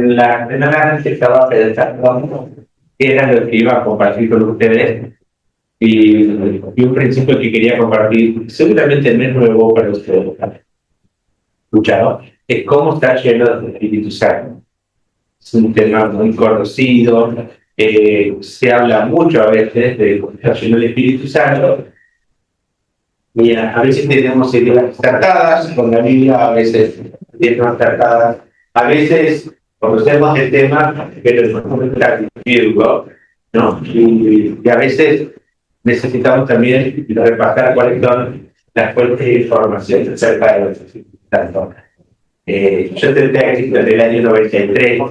semana antes estaba pensando qué era lo que iba a compartir con ustedes y un principio que quería compartir, seguramente no es nuevo para ustedes, escuchado, es cómo está lleno del Espíritu Santo. Es un tema muy conocido, se habla mucho a veces de cómo está lleno del Espíritu Santo. Y a veces tenemos ideas tratadas con la Biblia, a veces ideas tratadas, a veces conocemos el tema, pero no es practicarlo, ¿no? Y a veces necesitamos también repasar cuáles son las fuentes de información acerca de los Espíritu Santo. Yo entré a Cristo en el año 93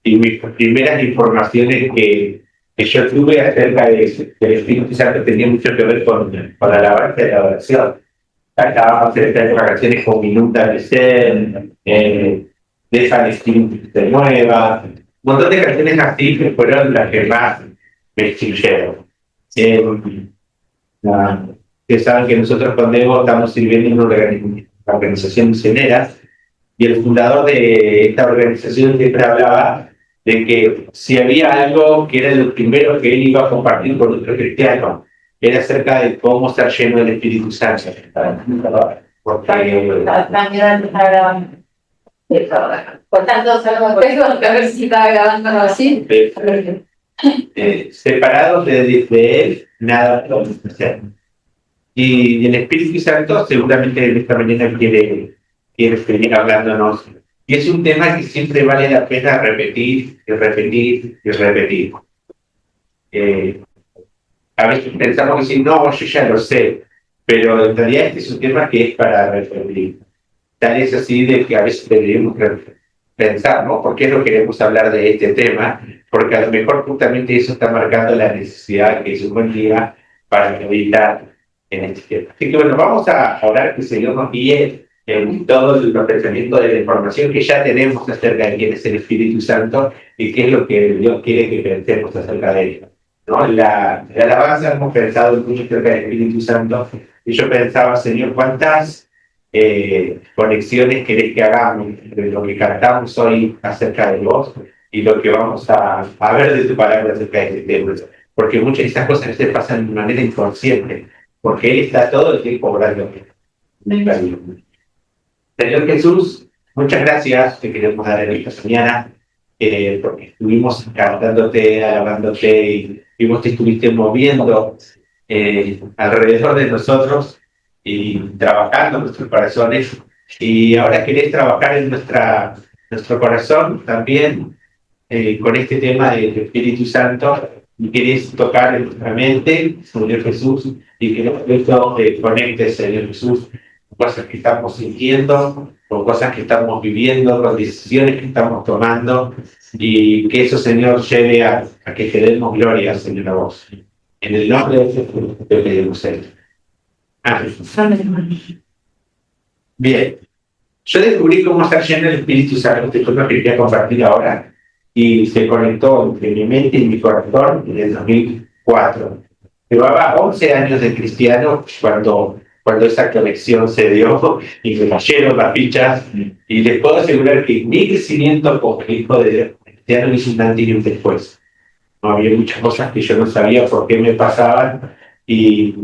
y mis primeras informaciones que yo tuve acerca del Espíritu Santo tenía mucho que ver con la alabanza y la oración. Estábamos en estas vacaciones con Minuta de Ser, Deja el Espíritu se mueva, un montón de canciones así que fueron las que más me chilleron. Ustedes saben que nosotros con Debo estamos sirviendo en una organización misionera y el fundador de esta organización siempre hablaba de que si había algo que era lo primero que él iba a compartir con otros cristianos, era acerca de cómo estar lleno del Espíritu Santo. Porque por tanto, a ver si estaba grabando así. Separados de él, nada podemos hacer. Y el Espíritu Santo seguramente en esta mañana quiere seguir hablándonos. Y es un tema que siempre vale la pena repetir y repetir y repetir. A veces pensamos que si no, yo ya lo sé, pero en realidad este es un tema que es para repetir. Tal es así de que a veces deberíamos pensar, ¿no? ¿Por qué no queremos hablar de este tema? Porque a lo mejor justamente eso está marcando la necesidad que es un buen día para meditar en este tema. Así que bueno, vamos a orar que el Señor nos guíe en todo el pensamiento de la información que ya tenemos acerca de quién es el Espíritu Santo y qué es lo que Dios quiere que pensemos acerca de él, ¿no? La alabanza hemos pensado mucho acerca del Espíritu Santo y yo pensaba, Señor, ¿cuántas conexiones querés que hagamos entre lo que cantamos hoy acerca de vos y lo que vamos a ver de tu palabra acerca de este tema? Porque muchas de estas cosas se pasan de manera inconsciente, porque Él está todo el tiempo obrando. Señor Jesús, muchas gracias te queremos dar en esta mañana, porque estuvimos cantándote, alabándote y vos te estuviste moviendo alrededor de nosotros y trabajando en nuestros corazones. Y ahora querés trabajar en nuestro corazón también con este tema del Espíritu Santo y querés tocar en nuestra mente, Señor Jesús, y que esto conecte, Señor Jesús, cosas que estamos sintiendo, con cosas que estamos viviendo, con decisiones que estamos tomando, y que eso, Señor, lleve a que te demos gloria, Señor, a vos. En el nombre de Jesús te pedimos, Señor. Amén. Bien. Yo descubrí cómo estar lleno del Espíritu Santo, que es lo que quería compartir ahora, y se conectó entre mi mente y mi corazón en el 2004. Llevaba 11 años de cristiano cuando esa conexión se dio y me cayeron las fichas, y les puedo asegurar que mi crecimiento como hijo de Dios cristiano hizo un antes y un después. No había muchas cosas que yo no sabía por qué me pasaban y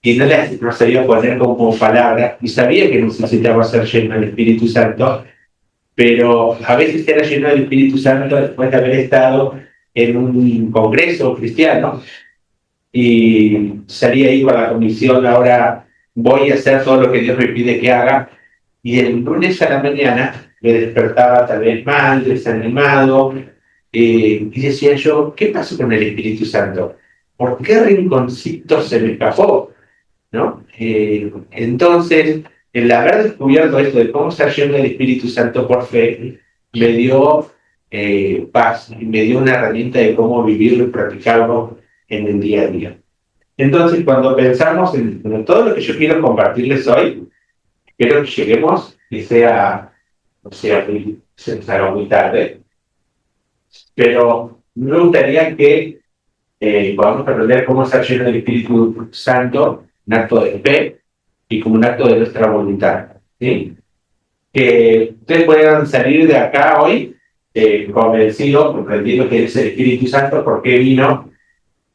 no sabía poner como palabras, y sabía que necesitaba ser lleno del Espíritu Santo, pero a veces era lleno del Espíritu Santo después de haber estado en un congreso cristiano y salí ahí con la comisión, ahora voy a hacer todo lo que Dios me pide que haga, y el lunes a la mañana me despertaba tal vez mal, desanimado, y decía yo, ¿qué pasó con el Espíritu Santo? ¿Por qué rinconcito se me escapó? ¿No? Entonces, el haber descubierto esto de cómo estar lleno del Espíritu Santo por fe, me dio paz y me dio una herramienta de cómo vivirlo y practicarlo en el día a día. Entonces, cuando pensamos en todo lo que yo quiero compartirles hoy, quiero que lleguemos y sea muy tarde, pero me gustaría que podamos aprender cómo estar lleno del Espíritu Santo, un acto de fe y como un acto de nuestra voluntad, ¿sí? que ustedes puedan salir de acá hoy convencidos, comprendiendo que es el Espíritu Santo, por qué vino,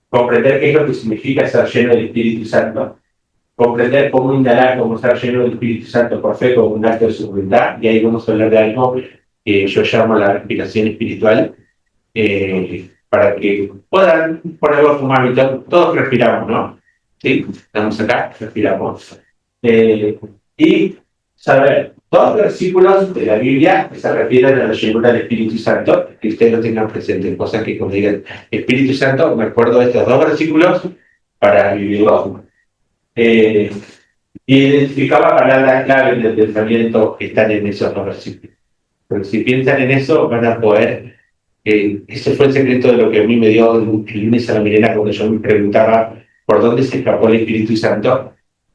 comprender qué es lo que significa ser lleno del Espíritu Santo, comprender cómo indagar, cómo estar lleno del Espíritu Santo por fe como un acto de su voluntad, y ahí vamos a hablar de algo que yo llamo la respiración espiritual, para que puedan ponerlo como hábito. Todos respiramos, ¿no? ¿Sí? Estamos acá, respiramos. Y saber, todos los versículos de la Biblia que se refieren a la llenura del Espíritu Santo, que ustedes lo tengan presente, cosas que cuando digan Espíritu Santo, me acuerdo de estos dos versículos para vivirlo. Y identificaba palabras clave del pensamiento que están en esos dos versículos. Pero si piensan en eso, van a poder. Ese fue el secreto de lo que a mí me dio el lunes a la mañana cuando yo me preguntaba por dónde se escapó el Espíritu Santo.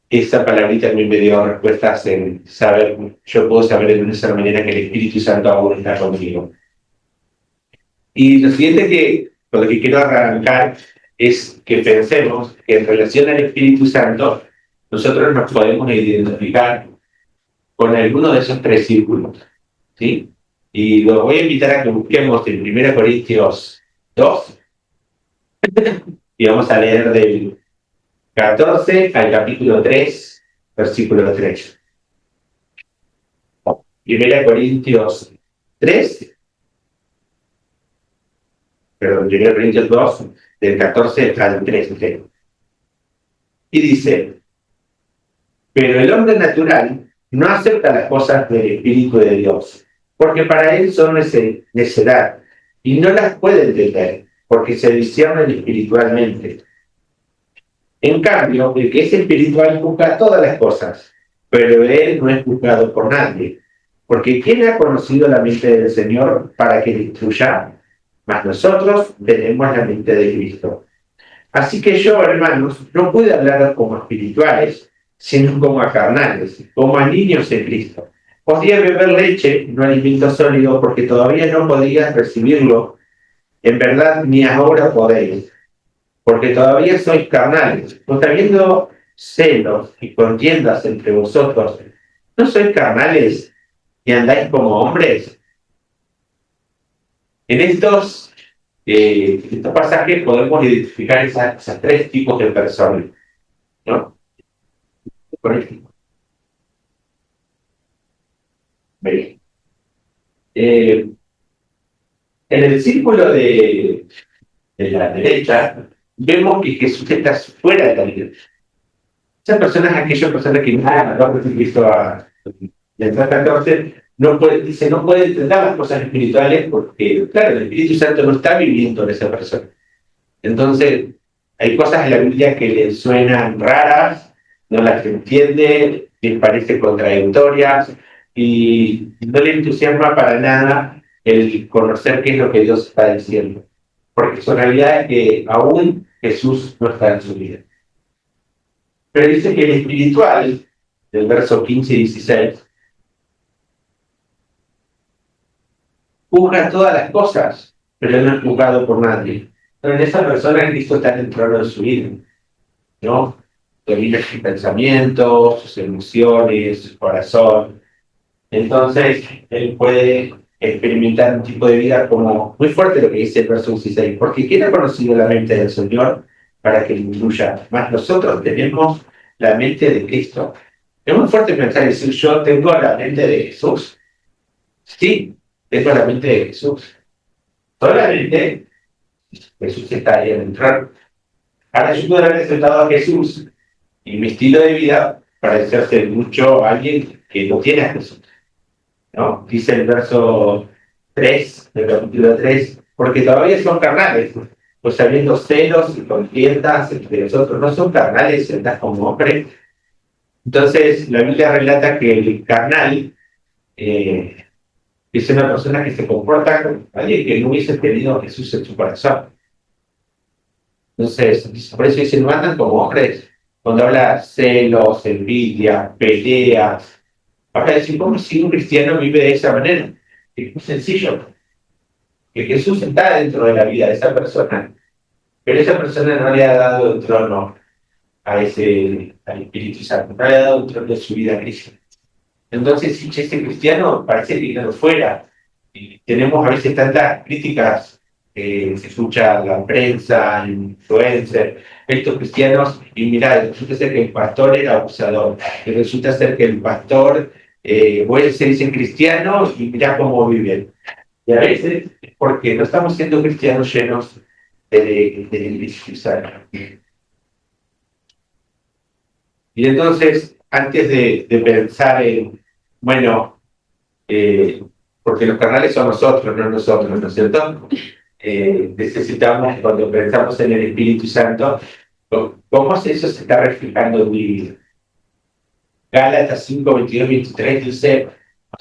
Esa palabrita a mí me dio respuestas en saber, yo puedo saber el lunes a la mañana que el Espíritu Santo aún está conmigo. Y lo siguiente con lo que quiero arrancar es que pensemos que en relación al Espíritu Santo, nosotros nos podemos identificar con alguno de esos tres círculos, ¿sí? Y los voy a invitar a que busquemos en 1 Corintios 2 y vamos a leer del 14 al capítulo 3, versículo 3. 1 Corintios 3, perdón, 1 Corintios 2, del 14 al 13. Y dice: pero el hombre natural no acepta las cosas del Espíritu de Dios, porque para él son necedad, y no las puede entender, porque se disciernen espiritualmente. En cambio, el que es espiritual juzga todas las cosas, pero él no es juzgado por nadie. Porque ¿quién ha conocido la mente del Señor para que le instruya? Mas nosotros tenemos la mente de Cristo. Así que yo, hermanos, no puedo hablar como espirituales, sino como a carnales, como a niños en Cristo. Podía beber leche, no alimento sólido, porque todavía no podías recibirlo. En verdad, ni ahora podéis, porque todavía sois carnales, pues habiendo celos y contiendas entre vosotros, ¿no sois carnales y andáis como hombres? En estos pasajes podemos identificar esas tres tipos de personas, ¿no? Bien. En el círculo de la derecha, vemos que Jesús está fuera de la iglesia. Esas personas, aquellas personas que no han visto a el 14, dice, no puede entender las cosas espirituales porque, claro, el Espíritu Santo no está viviendo en esa persona. Entonces, hay cosas en la Biblia que les suenan raras, no las entiende, les parece contradictorias y no le entusiasma para nada el conocer qué es lo que Dios está diciendo. Porque su realidad es que aún Jesús no está en su vida. Pero dice que el espiritual, del verso 15 y 16, juzga todas las cosas, pero no es juzgado por nadie. Pero en esa persona Cristo está en el trono de su vida, ¿no? Domina sus pensamientos, sus emociones, su corazón. Entonces, él puede experimentar un tipo de vida como muy fuerte lo que dice el verso 16, porque ¿quién ha conocido la mente del Señor para que le incluya? Más nosotros tenemos la mente de Cristo. Es muy fuerte pensar y decir, yo tengo la mente de Jesús. Sí, tengo la mente de Jesús. Solamente Jesús está ahí en el trono. Ahora yo puedo haber aceptado a Jesús y mi estilo de vida parecerse mucho a alguien que no tiene a Jesús, ¿no? Dice el verso 3 del capítulo 3, porque todavía son carnales, pues habiendo celos y contiendas entre nosotros, no son carnales, andas como hombre. Entonces la Biblia relata que el carnal es una persona que se comporta como alguien que no hubiese tenido a Jesús en su corazón. Entonces, por eso dice, no andan como hombres. Cuando habla celos, envidia, peleas, ahora decir, ¿cómo si un cristiano vive de esa manera? Es muy sencillo. Que Jesús está dentro de la vida de esa persona, pero esa persona no le ha dado el trono al Espíritu Santo, no le ha dado el trono de su vida a Cristo. Entonces, si este cristiano parece que quedó fuera. Y tenemos a veces tantas críticas que se escucha en la prensa, en influencers, estos cristianos, y mirá, resulta ser que el pastor era abusador, y resulta ser que el pastor, se dice cristiano y mirá cómo viven. Y a veces es porque no estamos siendo cristianos llenos de Espíritu Santo. Y entonces, antes de pensar en, bueno, porque los carnales son nosotros, no nosotros, ¿no es cierto? Necesitamos, cuando pensamos en el Espíritu Santo, ¿cómo eso se está reflejando en mi vida? Gálatas 5, 22, 23 dice,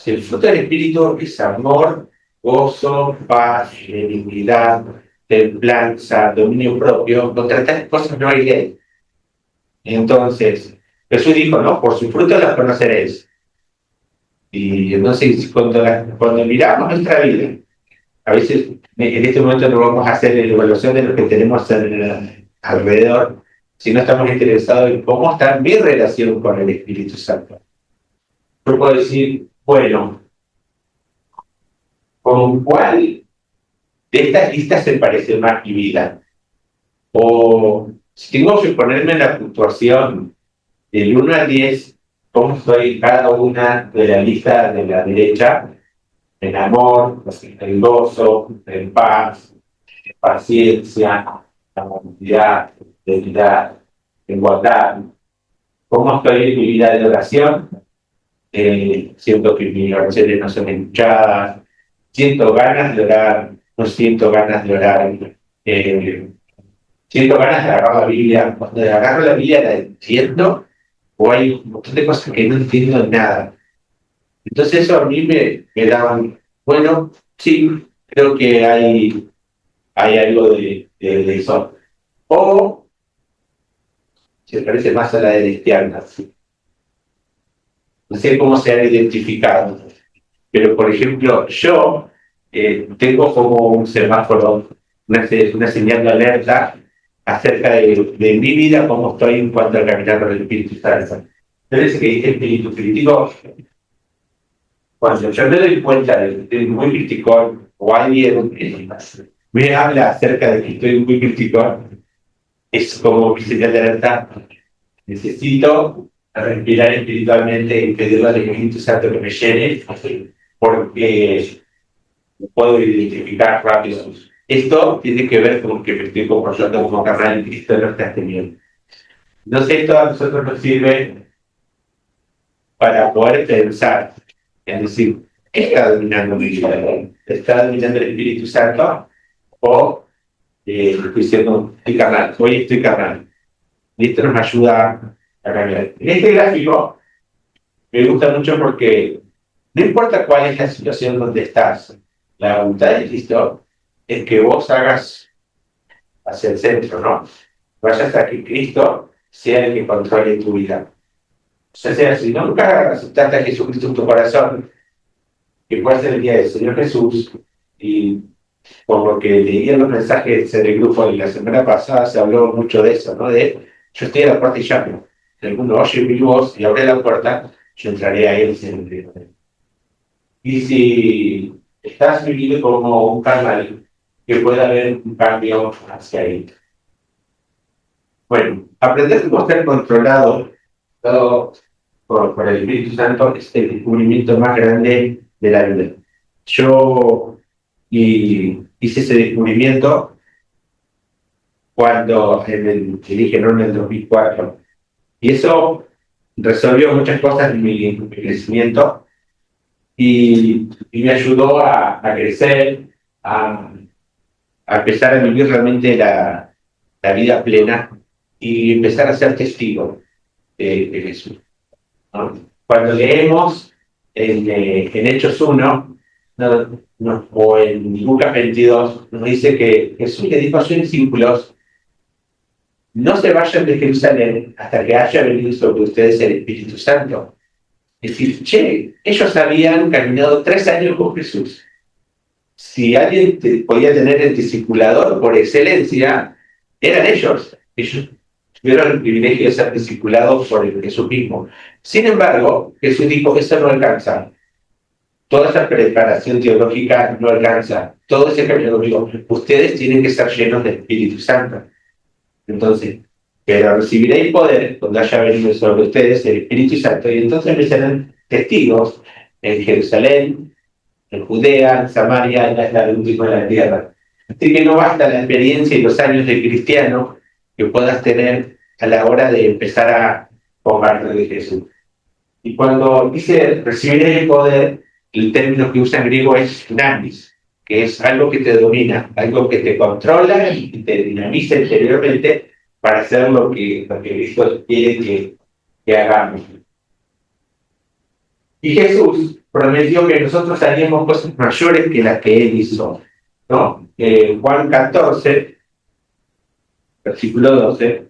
el fruto del Espíritu es amor, gozo, paz, benignidad, templanza, dominio propio. Contra tales cosas no hay ley. Entonces, Jesús dijo, ¿no? Por sus frutos las conoceréis. Y entonces, cuando miramos nuestra vida, a veces en este momento no vamos a hacer la evaluación de lo que tenemos alrededor, si no estamos interesados en cómo está mi relación con el Espíritu Santo. Yo puedo decir, bueno, ¿con cuál de estas listas se parece más mi vida? O si tengo que ponerme en la puntuación del 1 al 10, ¿cómo estoy cada una de la lista de la derecha? En amor, en gozo, en paz, en paciencia, en amabilidad, en fidelidad, en bondad. ¿Cómo estoy en mi vida de oración? Siento que mis oraciones no son escuchadas, siento ganas de orar, no siento ganas de orar, siento ganas de agarrar la Biblia. Cuando agarro la Biblia la entiendo, o hay un montón de cosas que no entiendo nada. Entonces eso a mí me da, bueno, sí, creo que hay algo de eso. O se parece más a la de izquierda. No sé cómo se han identificado, pero por ejemplo, yo tengo como un semáforo, una señal de alerta acerca de mi vida, cómo estoy en cuanto a caminar con el Espíritu Santo. Entonces, que dice espíritu crítico, cuando yo me doy cuenta de que estoy muy criticón, o alguien me habla acerca de que estoy muy criticón, es como mi señal de alerta. Necesito respirar espiritualmente y pedirle al Espíritu Santo que me llene, porque puedo identificar rápido. Esto tiene que ver con que me estoy comportando como carnal y Cristo no está teniendo. Entonces, esto a nosotros nos sirve para poder pensar, es decir, ¿qué está dominando mi vida? ¿Está dominando el Espíritu Santo? ¿O estoy siendo carnal? Hoy estoy carnal. Y esto nos ayuda a cambiar. En este gráfico me gusta mucho porque no importa cuál es la situación donde estás, la voluntad de Cristo es que vos hagas hacia el centro, ¿no? Vayas hasta que Cristo sea el que controle tu vida. O sea, si nunca aceptaste a Jesucristo en tu corazón, que puede ser el día del Señor Jesús, y por lo que leí en los mensajes en el grupo de la semana pasada, se habló mucho de eso, ¿no? De, yo estoy a la puerta y llamo. Si alguno oye mi voz y abre la puerta, yo entraré a él siempre. Y si estás viviendo como un carnal, que pueda haber un cambio hacia él. Bueno, aprender cómo estar controlado todo por el Espíritu Santo es el descubrimiento más grande de la vida. Yo hice ese descubrimiento cuando elige en el 2004. Y eso resolvió muchas cosas en mi crecimiento y me ayudó a crecer, a empezar a vivir realmente la vida plena y empezar a ser testigo de Jesús, ¿no? Cuando leemos en Hechos 1, o en Lucas 22, nos dice que Jesús le dijo a sus discípulos: no se vayan de Jerusalén hasta que haya venido sobre ustedes el Espíritu Santo. Es decir, ellos habían caminado 3 años con Jesús. Si alguien podía tener el discipulador por excelencia, eran ellos. Ellos tuvieron el privilegio de ser discipulados por el Jesús mismo. Sin embargo, Jesús dijo, eso no alcanza. Toda esa preparación teológica no alcanza. Todo ese camino digo, ustedes tienen que estar llenos del Espíritu Santo. Entonces, pero recibiréis poder cuando haya venido sobre ustedes el Espíritu Santo, y entonces me serán testigos en Jerusalén, en Judea, en Samaria, y hasta el último de la tierra. Así que no basta la experiencia y los años de cristiano que puedas tener a la hora de empezar a compartir de Jesús. Y cuando dice recibir el poder, el término que usa en griego es dynamis, que es algo que te domina, algo que te controla y te dinamiza interiormente para hacer lo que Cristo quiere que hagamos. Y Jesús prometió que nosotros haríamos cosas mayores que las que Él hizo, ¿no? Juan 14, versículo 12.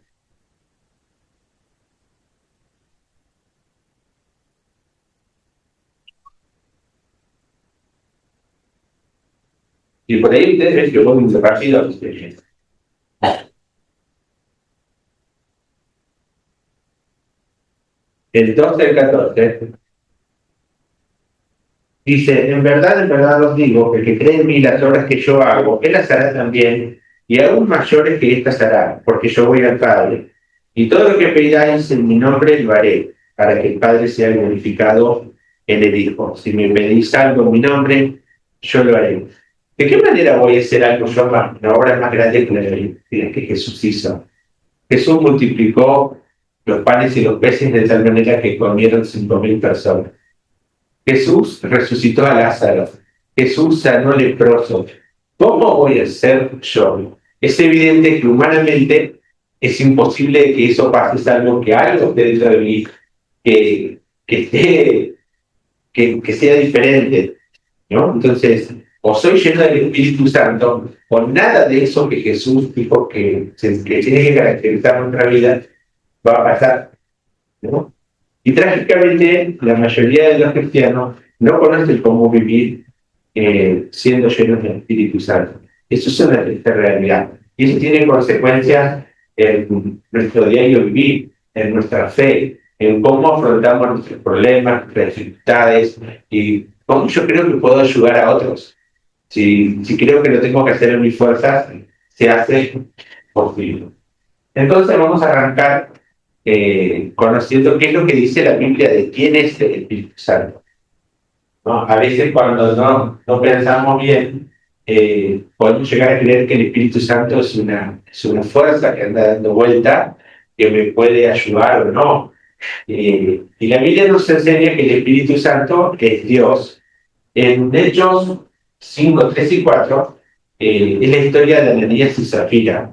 Y por ahí ustedes ven que voy muy rápido. El 12 al 14 dice, en verdad os digo, que el que cree en mí las obras que yo hago, él las hará también, y aún mayores que estas hará, porque yo voy al Padre. Y todo lo que pidáis en mi nombre lo haré, para que el Padre sea glorificado en el Hijo. Si me pedís algo en mi nombre, yo lo haré. ¿De qué manera voy a hacer algo yo más, una obra más grande que Jesús hizo? Jesús multiplicó los panes y los peces de tal manera que comieron 5.000 personas. Jesús resucitó a Lázaro. Jesús sanó leprosos. ¿Cómo voy a ser yo? Es evidente que humanamente es imposible que eso pase, salvo que algo esté dentro de mí que sea diferente, ¿no? Entonces, o soy lleno del Espíritu Santo, o nada de eso que Jesús dijo que tiene que caracterizar nuestra vida va a pasar, ¿no? Y trágicamente, la mayoría de los cristianos no conocen cómo vivir siendo llenos del Espíritu Santo. Eso es una triste realidad. Y eso tiene consecuencias en nuestro diario vivir, en nuestra fe, en cómo afrontamos nuestros problemas, nuestras dificultades, y cómo yo creo que puedo ayudar a otros. Si creo que lo tengo que hacer en mis fuerzas, se hace posible. Entonces vamos a arrancar conociendo qué es lo que dice la Biblia de quién es el Espíritu Santo, ¿no? A veces cuando no pensamos bien, podemos llegar a creer que el Espíritu Santo es una fuerza que anda dando vuelta, que me puede ayudar o no. Y la Biblia nos enseña que el Espíritu Santo es Dios. En Hechos 5, 3 y 4 es la historia de Ananías y Zafira.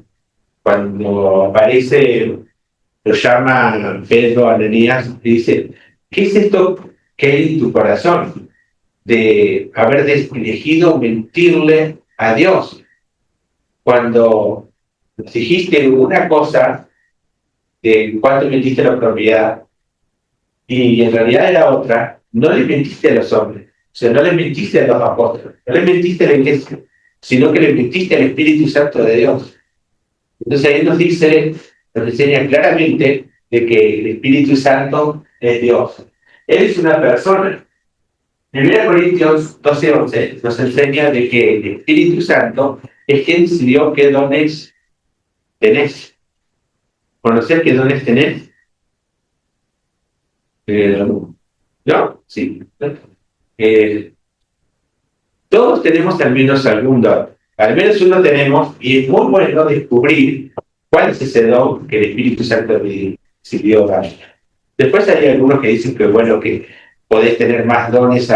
Cuando aparece, lo llama Pedro a Ananías y dice, ¿qué es esto que hay en tu corazón? De haber elegido mentirle a Dios. Cuando dijiste una cosa de cuánto mentiste la propiedad y en realidad era otra, no le mentiste a los hombres, o sea, no le mentiste a los apóstoles, no le mentiste a la iglesia, sino que le mentiste al Espíritu Santo de Dios. Entonces ahí nos enseña claramente de que el Espíritu Santo es Dios. Él es una persona. En 1 Corintios 12:11 nos enseña de que el Espíritu Santo es quien decidió qué dones tenés. ¿Conocer qué dones tenés? ¿No? Sí. Todos tenemos al menos algún don. Al menos uno tenemos, y es muy bueno descubrir cuál es ese don que el Espíritu Santo decidió dar. Después hay algunos que dicen que, bueno, que podés tener más dones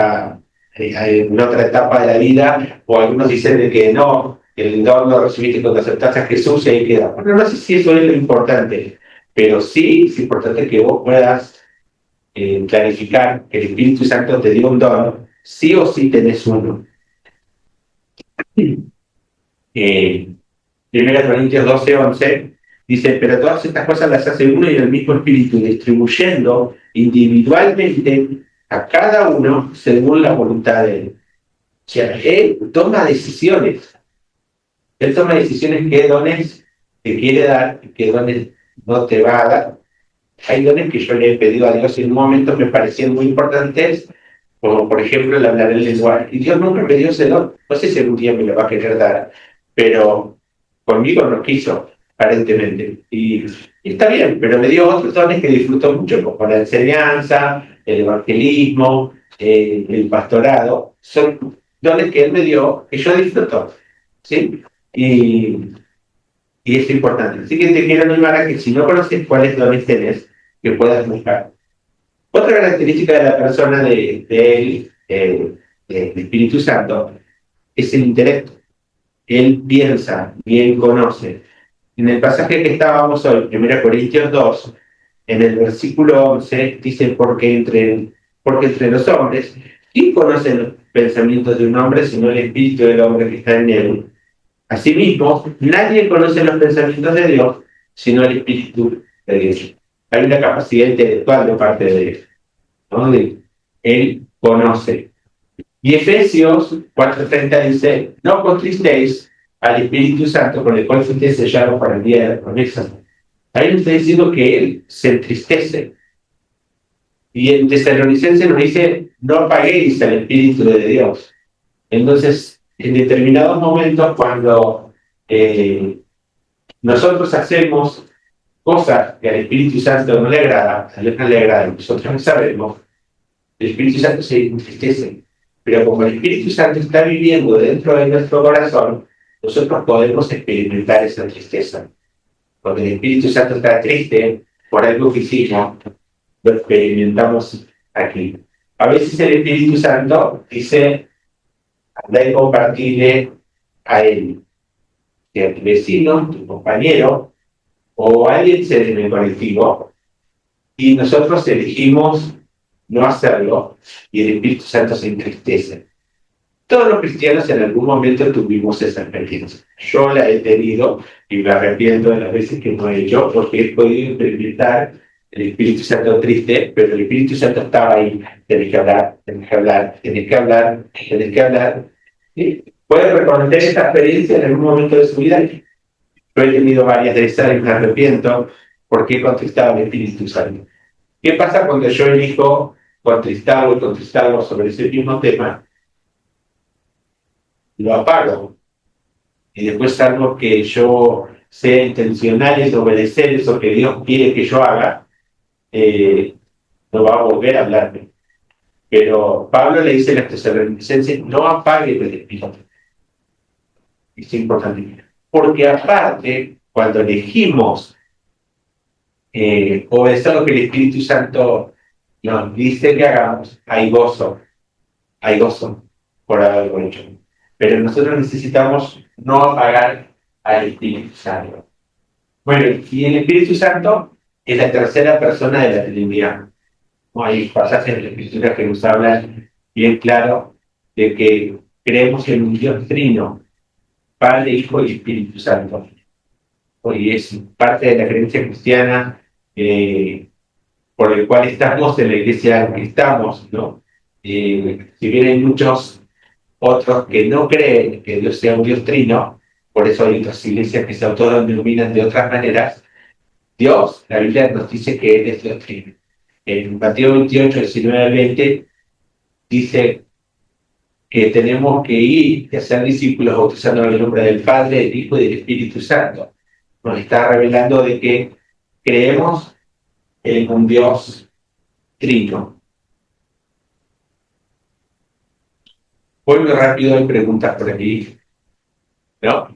en otra etapa de la vida, o algunos dicen de que no, el don lo recibiste cuando aceptaste a Jesús y ahí queda. Bueno, no sé si eso es lo importante, pero sí es importante que vos puedas clarificar que el Espíritu Santo te dio un don, sí o sí tenés uno. 1 Corintios 12:11 dice, pero todas estas cosas las hace uno y el mismo Espíritu, distribuyendo individualmente a cada uno según la voluntad de Él. O sea, Él toma decisiones. Él toma decisiones qué dones te quiere dar y qué dones no te va a dar. Hay dones que yo le he pedido a Dios y en un momento me parecían muy importantes, como por ejemplo el hablar el lenguaje. Y Dios nunca me dio ese don. No sé si algún día me lo va a querer dar, pero conmigo no quiso, aparentemente. Y está bien, pero me dio otros dones que disfruto mucho, como la enseñanza, el evangelismo, el pastorado. Son dones que Él me dio que yo disfruto, ¿sí? Y es importante. Así que te quiero animar a que si no conoces cuáles dones tenés, que puedas buscar. Otra característica de la persona de él, del Espíritu Santo, es el intelecto. Él piensa, bien conoce. En el pasaje que estábamos hoy, 1 Corintios 2, en el versículo 11, dice, porque entre los hombres, ¿quién conoce los pensamientos de un hombre sino el espíritu del hombre que está en él? Asimismo, nadie conoce los pensamientos de Dios sino el espíritu de Dios. Hay una capacidad intelectual de parte de Dios, ¿no? Él conoce. Y Efesios 4:30 dice, no contristéis al Espíritu Santo con el cual fuisteis sellados para el día de la promesa. Ahí nos está diciendo que Él se entristece. Y en Tesalonicenses nos dice, no apaguéis al Espíritu de Dios. Entonces, en determinados momentos, cuando nosotros hacemos cosas que al Espíritu Santo no le agrada, a Dios no le agrada, nosotros no sabemos, el Espíritu Santo se entristece. Pero como el Espíritu Santo está viviendo dentro de nuestro corazón, nosotros podemos experimentar esa tristeza. Cuando el Espíritu Santo está triste por algo que hicimos, lo experimentamos aquí. A veces el Espíritu Santo dice, anda y compartirle a él, que a tu vecino, tu compañero, o alguien se en el colectivo, y nosotros elegimos no hacerlo, y el Espíritu Santo se entristece. Todos los cristianos en algún momento tuvimos esa experiencia. Yo la he tenido y me arrepiento de las veces que no he hecho, porque he podido experimentar el Espíritu Santo triste, pero el Espíritu Santo estaba ahí. Tenés que hablar, tenés que hablar, tenés que hablar, tenés que hablar. ¿Sí? ¿Puede reconocer esta experiencia en algún momento de su vida? Yo he tenido varias de esas y me arrepiento porque he contristado al Espíritu Santo. ¿Qué pasa cuando yo elijo contristarlo sobre ese mismo tema? Lo apago. Y después algo que yo sea intencional es obedecer eso que Dios quiere que yo haga, no va a volver a hablarme. Pero Pablo le dice a los tesalonicenses, no apague el espíritu. Es importante. Porque aparte, cuando elegimos obedecer lo que el Espíritu Santo nos dice que hagamos, hay gozo por haberlo hecho. Pero nosotros necesitamos no apagar al Espíritu Santo. Bueno, y el Espíritu Santo es la tercera persona de la Trinidad. ¿No? Hay pasajes de la Escritura que nos hablan bien claro de que creemos en un Dios trino, Padre, Hijo y Espíritu Santo. Y es parte de la creencia cristiana por el cual estamos en la iglesia en que estamos, ¿no? Si bien hay muchos otros que no creen que Dios sea un Dios trino, por eso hay otras iglesias que se autodenominan de otras maneras, Dios, la Biblia nos dice que Él es Dios trino. En Mateo 28, 19 al 20, dice que tenemos que ir y hacer discípulos bautizando en el nombre del Padre, del Hijo y del Espíritu Santo. Nos está revelando de que creemos en un Dios trino. Voy muy rápido, hay preguntas por aquí. ¿No?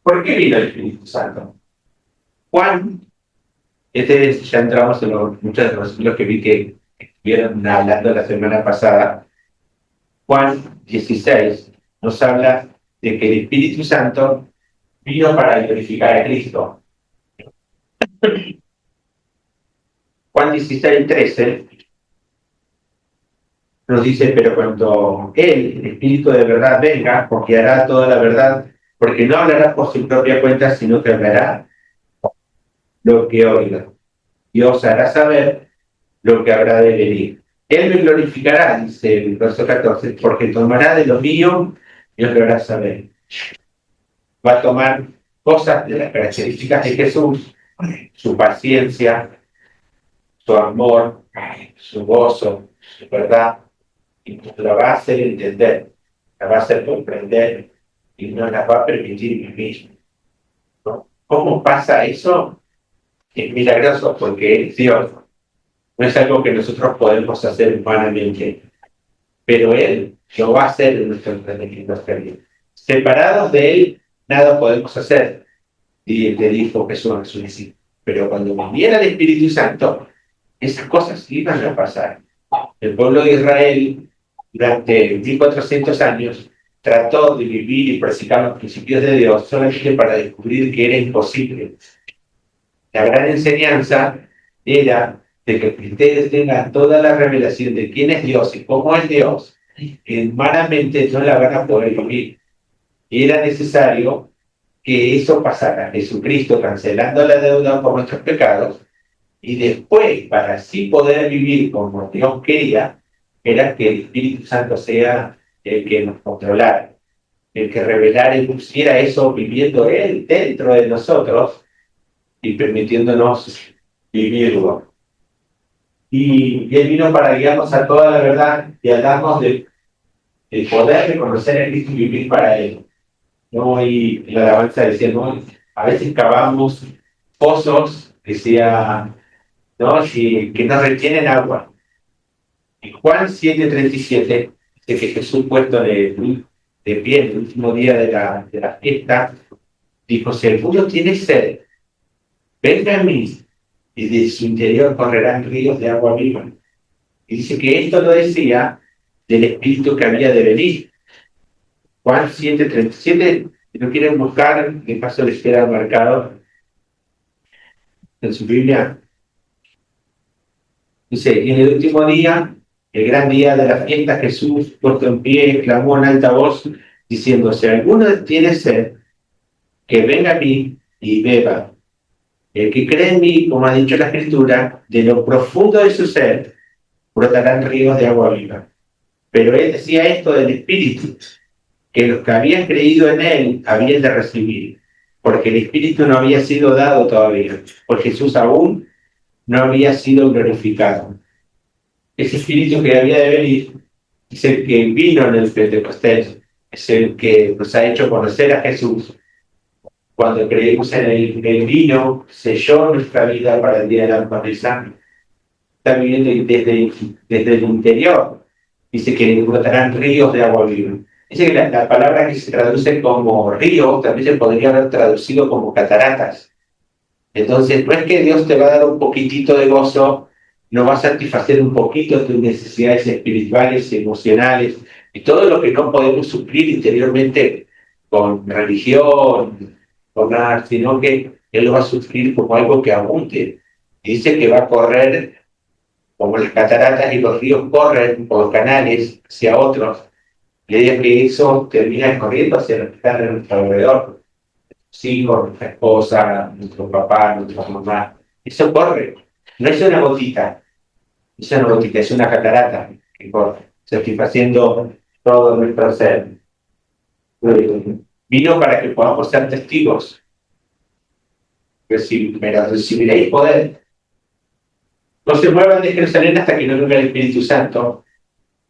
¿Por qué vino el Espíritu Santo? Juan, ya entramos en muchos de los versículos que vi que estuvieron hablando la semana pasada. Juan 16 nos habla de que el Espíritu Santo vino para glorificar a Cristo. Juan 16:13 nos dice, pero cuando Él, el Espíritu de verdad, venga, porque hará toda la verdad, porque no hablará por su propia cuenta, sino que hablará lo que oiga. Y os hará saber lo que habrá de venir. Él me glorificará, dice el verso 14, porque tomará de lo mío y os lo hará saber. Va a tomar cosas de las características de Jesús, su paciencia, su amor, su gozo, su verdad, y nos la va a hacer entender, la va a hacer comprender y nos la va a permitir vivir, ¿no? ¿Cómo pasa eso? Es milagroso porque es Dios. No es algo que nosotros podemos hacer humanamente, pero Él lo va a hacer en nuestro entendimiento. Separados de Él, nada podemos hacer. Y le dijo Jesús a sus discípulos. Pero cuando viniera el Espíritu Santo, esas cosas iban a pasar. El pueblo de Israel, durante 1400 años, trató de vivir y practicar los principios de Dios solamente para descubrir que era imposible. La gran enseñanza era de que ustedes tengan toda la revelación de quién es Dios y cómo es Dios, que humanamente no la van a poder vivir. Y era necesario que eso pasara, Jesucristo cancelando la deuda por nuestros pecados, y después, para así poder vivir como Dios quería, era que el Espíritu Santo sea el que nos controlara, el que revelara y pusiera eso viviendo Él dentro de nosotros y permitiéndonos vivirlo. Y Él vino para guiarnos a toda la verdad y a darnos del poder de conocer a Cristo y vivir para Él, ¿no? Y la alabanza decía, ¿no? A veces cavamos pozos, decía, ¿no? Que no retienen agua. Y Juan 7:37 dice que Jesús, puesto de pie el último día de la fiesta, dijo: si alguno tiene sed, venga a mí, y de su interior correrán ríos de agua viva. Y dice que esto lo decía del Espíritu que había de venir. Juan 7:37, si lo quieren buscar, de paso les queda marcado en su Biblia. Dice: y en el último día, el gran día de la fiesta, Jesús, puesto en pie, clamó en alta voz, diciendo: si alguno tiene sed, que venga a mí y beba. El que cree en mí, como ha dicho la Escritura, de lo profundo de su ser, brotarán ríos de agua viva. Pero él decía esto del Espíritu, que los que habían creído en él habían de recibir, porque el Espíritu no había sido dado todavía, porque Jesús aún no había sido glorificado. Ese Espíritu que había de venir es el que vino en el Pentecostés, es el que nos ha hecho conocer a Jesús. Cuando creemos en el vino, selló nuestra vida para el día de la promesa. Está viviendo desde el interior. Dice que brotarán ríos de agua viva. Dice que la palabra que se traduce como río también se podría haber traducido como cataratas. Entonces, no es que Dios te va a dar un poquitito de gozo, no va a satisfacer un poquito tus necesidades espirituales, emocionales, y todo lo que no podemos suplir interiormente con religión, con nada, sino que Él lo va a suplir como algo que abunde. Dice que va a correr como las cataratas y los ríos corren por canales hacia otros, y dice que eso termina corriendo hacia los que están a nuestro alrededor. Hijos, nuestra esposa, nuestro papá, nuestra mamá. Eso corre. No es una gotita. Es una gotita, es una catarata que corre, satisfaciendo todo nuestro ser. Vino para que podamos ser testigos. Pero recibiréis poder. No se muevan de Jerusalén hasta que no venga el Espíritu Santo,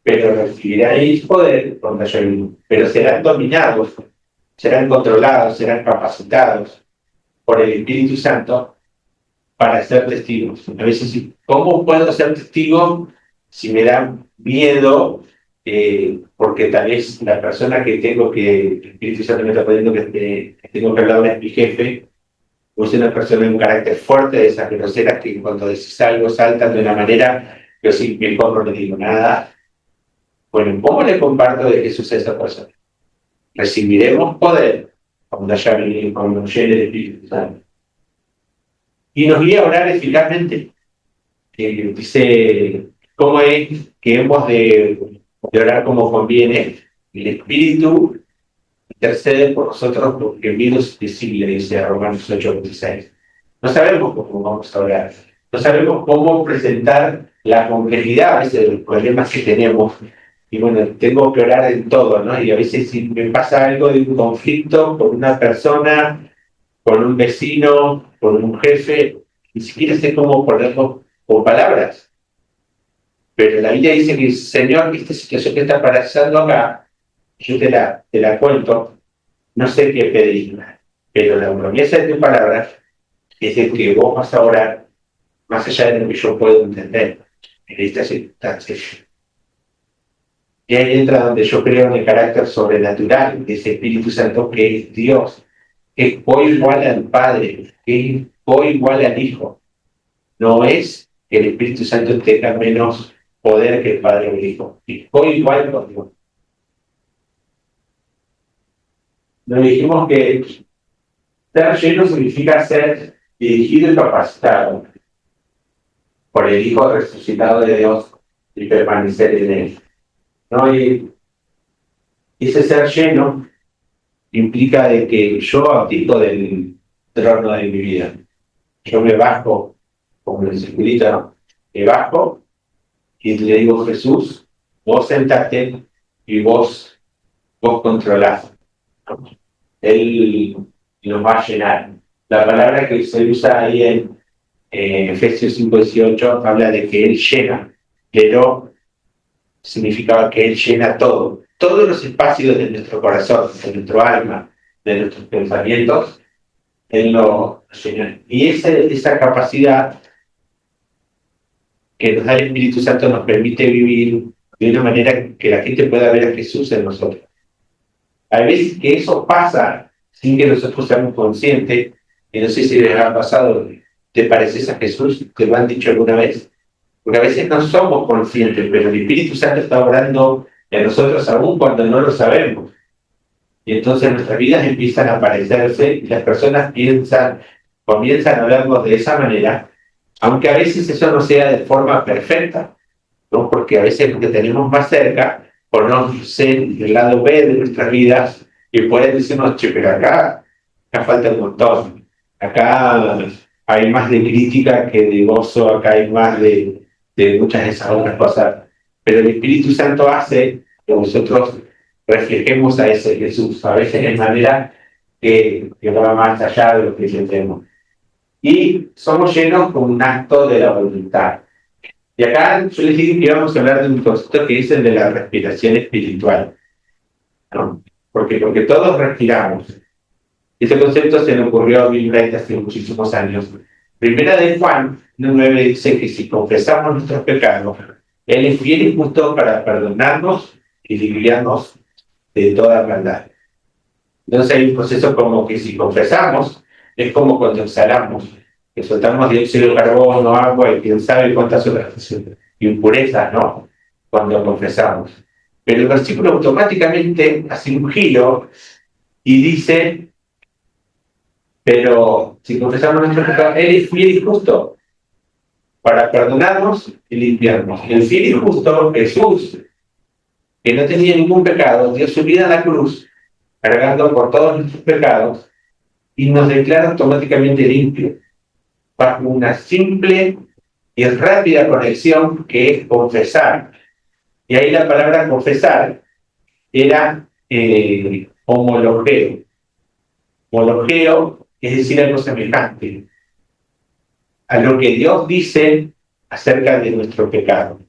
pero recibiréis poder cuando yo venga. Pero serán dominados, serán controlados, serán capacitados por el Espíritu Santo para ser testigos. A veces, ¿cómo puedo ser testigo si me da miedo? Porque tal vez la persona que tengo que, el Espíritu Santo me está pidiendo que tengo que hablar es mi jefe, o es una persona de un carácter fuerte, de esas groseras que cuando decís algo saltan de una manera, yo sí, mejor no le digo nada. Bueno, ¿cómo le comparto de Jesús a esa persona? Recibiremos poder cuando llegue el Espíritu Santo. Y nos guía a orar eficazmente. Dice, ¿cómo es que hemos de orar como conviene? El Espíritu intercede por nosotros porque el virus es visible, dice Romanos 8:26. No sabemos cómo vamos a orar. No sabemos cómo presentar la complejidad a veces de los problemas que tenemos. Y bueno, tengo que orar en todo, ¿no? Y a veces si me pasa algo de un conflicto con una persona, con un vecino, con un jefe, ni siquiera sé cómo ponerlo con palabras. Pero la Biblia dice que, Señor, esta situación que está pasando acá, yo te la cuento, no sé qué pedir, pero la promesa de tu palabra es de que vos vas a orar más allá de lo que yo puedo entender en estas circunstancias. Y ahí entra donde yo creo en el carácter sobrenatural de ese Espíritu Santo que es Dios, que es igual al Padre, que es igual al Hijo. No es que el Espíritu Santo tenga menos poder que el Padre o el Hijo. Es igual con Dios. Nos dijimos que ser lleno significa ser dirigido y capacitado por el Hijo resucitado de Dios y permanecer en él. ¿No? Y ese ser lleno implica de que yo abdico del trono de mi vida. Yo me bajo, como el circulito, ¿no? Me bajo y le digo, Jesús, vos sentate y vos controlás. Él nos va a llenar. La palabra que se usa ahí en Efesios 5:18 habla de que Él llena, pero significaba que Él llena todo. Todos los espacios de nuestro corazón, de nuestro alma, de nuestros pensamientos, Él lo llena. Y esa capacidad que nos da el Espíritu Santo nos permite vivir de una manera que la gente pueda ver a Jesús en nosotros. Hay veces que eso pasa sin que nosotros seamos conscientes, y no sé si les ha pasado, ¿te pareces a Jesús? ¿Te lo han dicho alguna vez? Porque a veces no somos conscientes, pero el Espíritu Santo está obrando en nosotros aún cuando no lo sabemos. Y entonces nuestras vidas empiezan a parecerse y las personas comienzan a vernos de esa manera, aunque a veces eso no sea de forma perfecta, ¿no? Porque a veces lo que tenemos más cerca conoce el lado B de nuestras vidas y pueden decirnos, che, pero acá falta un montón. Acá hay más de crítica que de gozo, acá hay más de muchas de esas otras cosas. Pero el Espíritu Santo hace que nosotros reflejemos a ese Jesús, a veces de manera que va más allá de lo que entendemos. Y somos llenos con un acto de la voluntad. Y acá yo les dije que íbamos a hablar de un concepto que es el de la respiración espiritual, ¿no? Porque todos respiramos. Ese concepto se le ocurrió a Bill Bright hace muchísimos años. Primera de Juan 9 dice que si confesamos nuestros pecados, Él es fiel y justo para perdonarnos y limpiarnos de toda maldad. Entonces hay un proceso como que si confesamos, es como cuando exhalamos, que soltamos dióxido de carbono, agua y quién sabe cuántas otras impurezas, ¿no? Cuando confesamos. Pero el versículo automáticamente hace un giro y dice, pero si confesamos nuestros pecados, Él es fiel y justo para perdonarnos y limpiarnos. El fiel y justo, Jesús, que no tenía ningún pecado, dio su vida en la cruz, cargando por todos nuestros pecados, y nos declara automáticamente limpios, bajo una simple y rápida conexión que es confesar. Y ahí la palabra confesar era homologeo. Homologeo es decir algo semejante a lo que Dios dice acerca de nuestro pecado.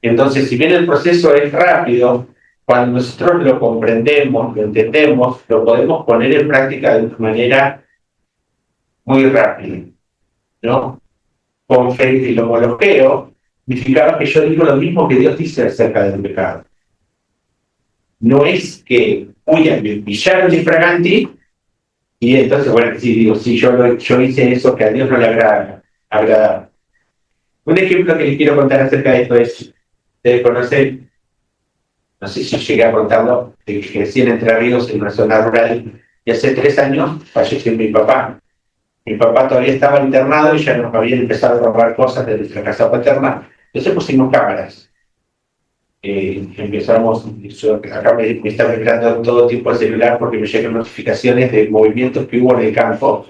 Entonces, si bien el proceso es rápido, cuando nosotros lo comprendemos, lo entendemos, lo podemos poner en práctica de una manera muy rápida, ¿no? Con fe y lo homologueo, significaba que yo digo lo mismo que Dios dice acerca del pecado. No es que, me pillaron infraganti, y entonces, bueno, sí, digo, sí, yo hice eso que a Dios no le agrada. Un ejemplo que les quiero contar acerca de esto es, de conocer, no sé si llegué a contarlo, de que crecí en Entre Ríos, en una zona rural, y hace 3 años falleció mi papá. Mi papá todavía estaba internado y ya nos habían empezado a robar cosas de nuestra casa paterna. Entonces pusimos cámaras. Empezamos, acá me está vibrando todo tipo el celular porque me llegan notificaciones de movimientos que hubo en el campo,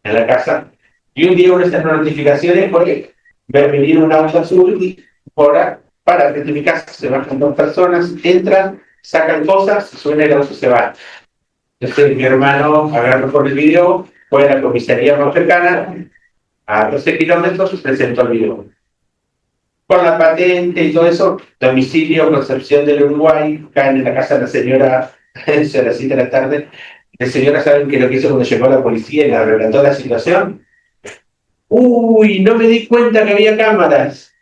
en la casa. Y un día una de estas notificaciones fue ver venir un auto azul y para frente de mi casa, se bajan 2 personas, entran, sacan cosas, suena el auto, se va. Entonces mi hermano agarró por el video fue a la comisaría más cercana, a 12 kilómetros, presentó el video. Con la patente y todo eso, domicilio, Concepción del Uruguay, caen en la casa de la señora a las 7 de la tarde. La señora, ¿saben qué es lo que hizo cuando llegó la policía y le relató la situación? ¡Uy! No me di cuenta que había cámaras.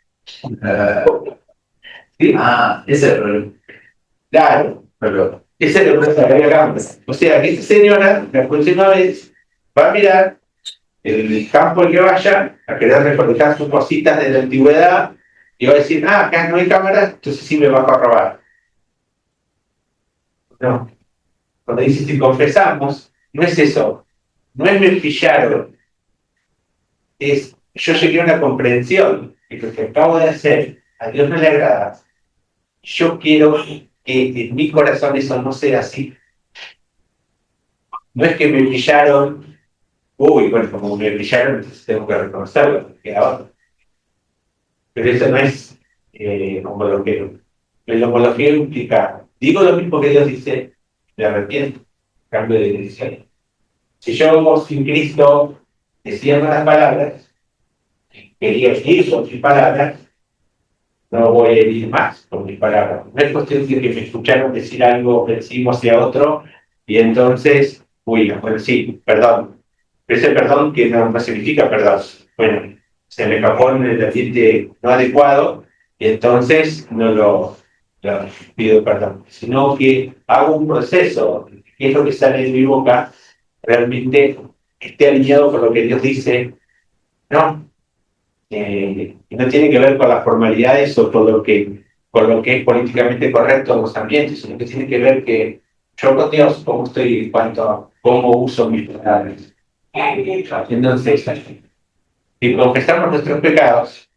¿Sí? Ese es el problema. Claro, Pero, ese es el problema, que había cámaras. O sea, que esta señora, la próxima vez, va a mirar el campo al que vaya, a querer recolectar sus cositas de la antigüedad, y va a decir, acá no hay cámaras, entonces sí me bajo a robar. No. Cuando dice si confesamos, no es eso. No es me pillaron. Es yo llegué a una comprensión de que lo que acabo de hacer a Dios no le agrada. Yo quiero que en mi corazón eso no sea así. No es que me pillaron, bueno, como me pillaron, entonces tengo que reconocerlo, porque ahora. Pero eso no es homología. El homología implica, digo lo mismo que Dios dice, me arrepiento, cambio de decisión. Si yo sin Cristo decía malas palabras, quería ir con mis palabras, no voy a herir más con mis palabras. No es cuestión de que me escucharon decir algo encima hacia otro y entonces, bueno, sí, perdón. Pero ese perdón que no significa perdón. Bueno, se me escapó en el ambiente no adecuado y entonces no lo pido perdón. Sino que hago un proceso, que es lo que sale de mi boca, realmente esté alineado con lo que Dios dice, no. Y no tiene que ver con las formalidades o con lo que es políticamente correcto en los ambientes, sino que tiene que ver que yo con Dios, cómo estoy en cuanto a cómo uso mis palabras. Entonces, si confesamos nuestros pecados,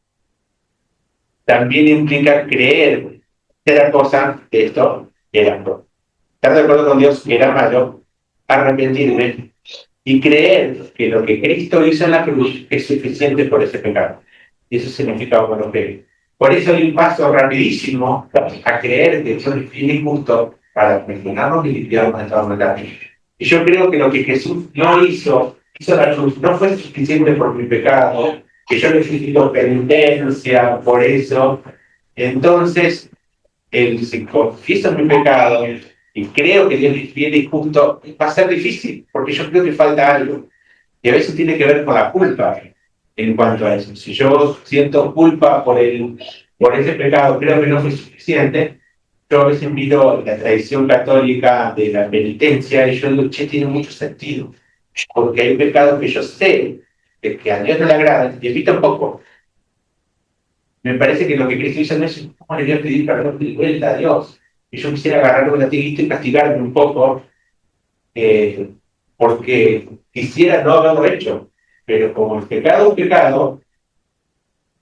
también implica creer que la cosa de esto era malo. Estar de acuerdo con Dios que era malo, arrepentirme y creer que lo que Cristo hizo en la cruz es suficiente por ese pecado. Y eso significa homología. Por eso hay un paso rapidísimo a creer que Dios es fiel y justo para perdonarnos y limpiarnos de toda maldad. Y yo creo que lo que Jesús no hizo la cruz, no fue suficiente por mi pecado, que yo necesito penitencia por eso. Entonces, si confieso mi pecado y creo que Dios es fiel y justo, va a ser difícil, porque yo creo que falta algo. Y a veces tiene que ver con la culpa en cuanto a eso. Si yo siento culpa por ese pecado, creo que no fue suficiente, yo a veces miro la tradición católica de la penitencia y yo digo, tiene mucho sentido, porque hay pecados que yo sé que a Dios no le agradan y evita un poco. Me parece que lo que Cristo hizo no es cómo le voy a pedir perdón de vuelta a Dios. Y yo quisiera agarrar un latiguito y castigarme un poco, porque quisiera no haberlo hecho. Pero como el pecado es pecado,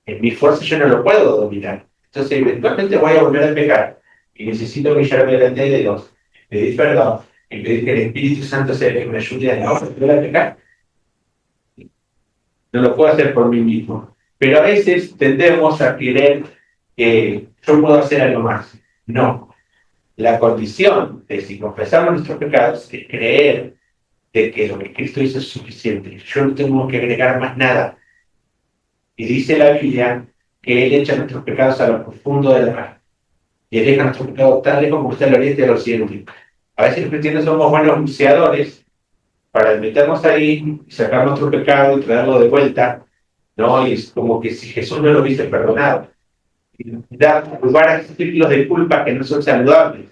en mi fuerza yo no lo puedo dominar. Entonces eventualmente voy a volver a pecar. Y necesito humillarme delante de Dios, pedir perdón y pedir que el Espíritu Santo sea el que me ayude a no volver a pecar. No lo puedo hacer por mí mismo. Pero a veces tendemos a creer que yo puedo hacer algo más. No. La condición de si confesamos nuestros pecados es creer de que lo que Cristo hizo es suficiente. Yo no tengo que agregar más nada. Y dice la Biblia que Él echa nuestros pecados a lo profundo de la mar. Y aleja nuestros pecados tan lejos como está el oriente del occidente. A veces los cristianos somos buenos buceadores para meternos ahí y sacar nuestro pecado y traerlo de vuelta, ¿no? Y es como que si Jesús no lo hubiese perdonado. Y dar lugar a estos ciclos de culpa que no son saludables.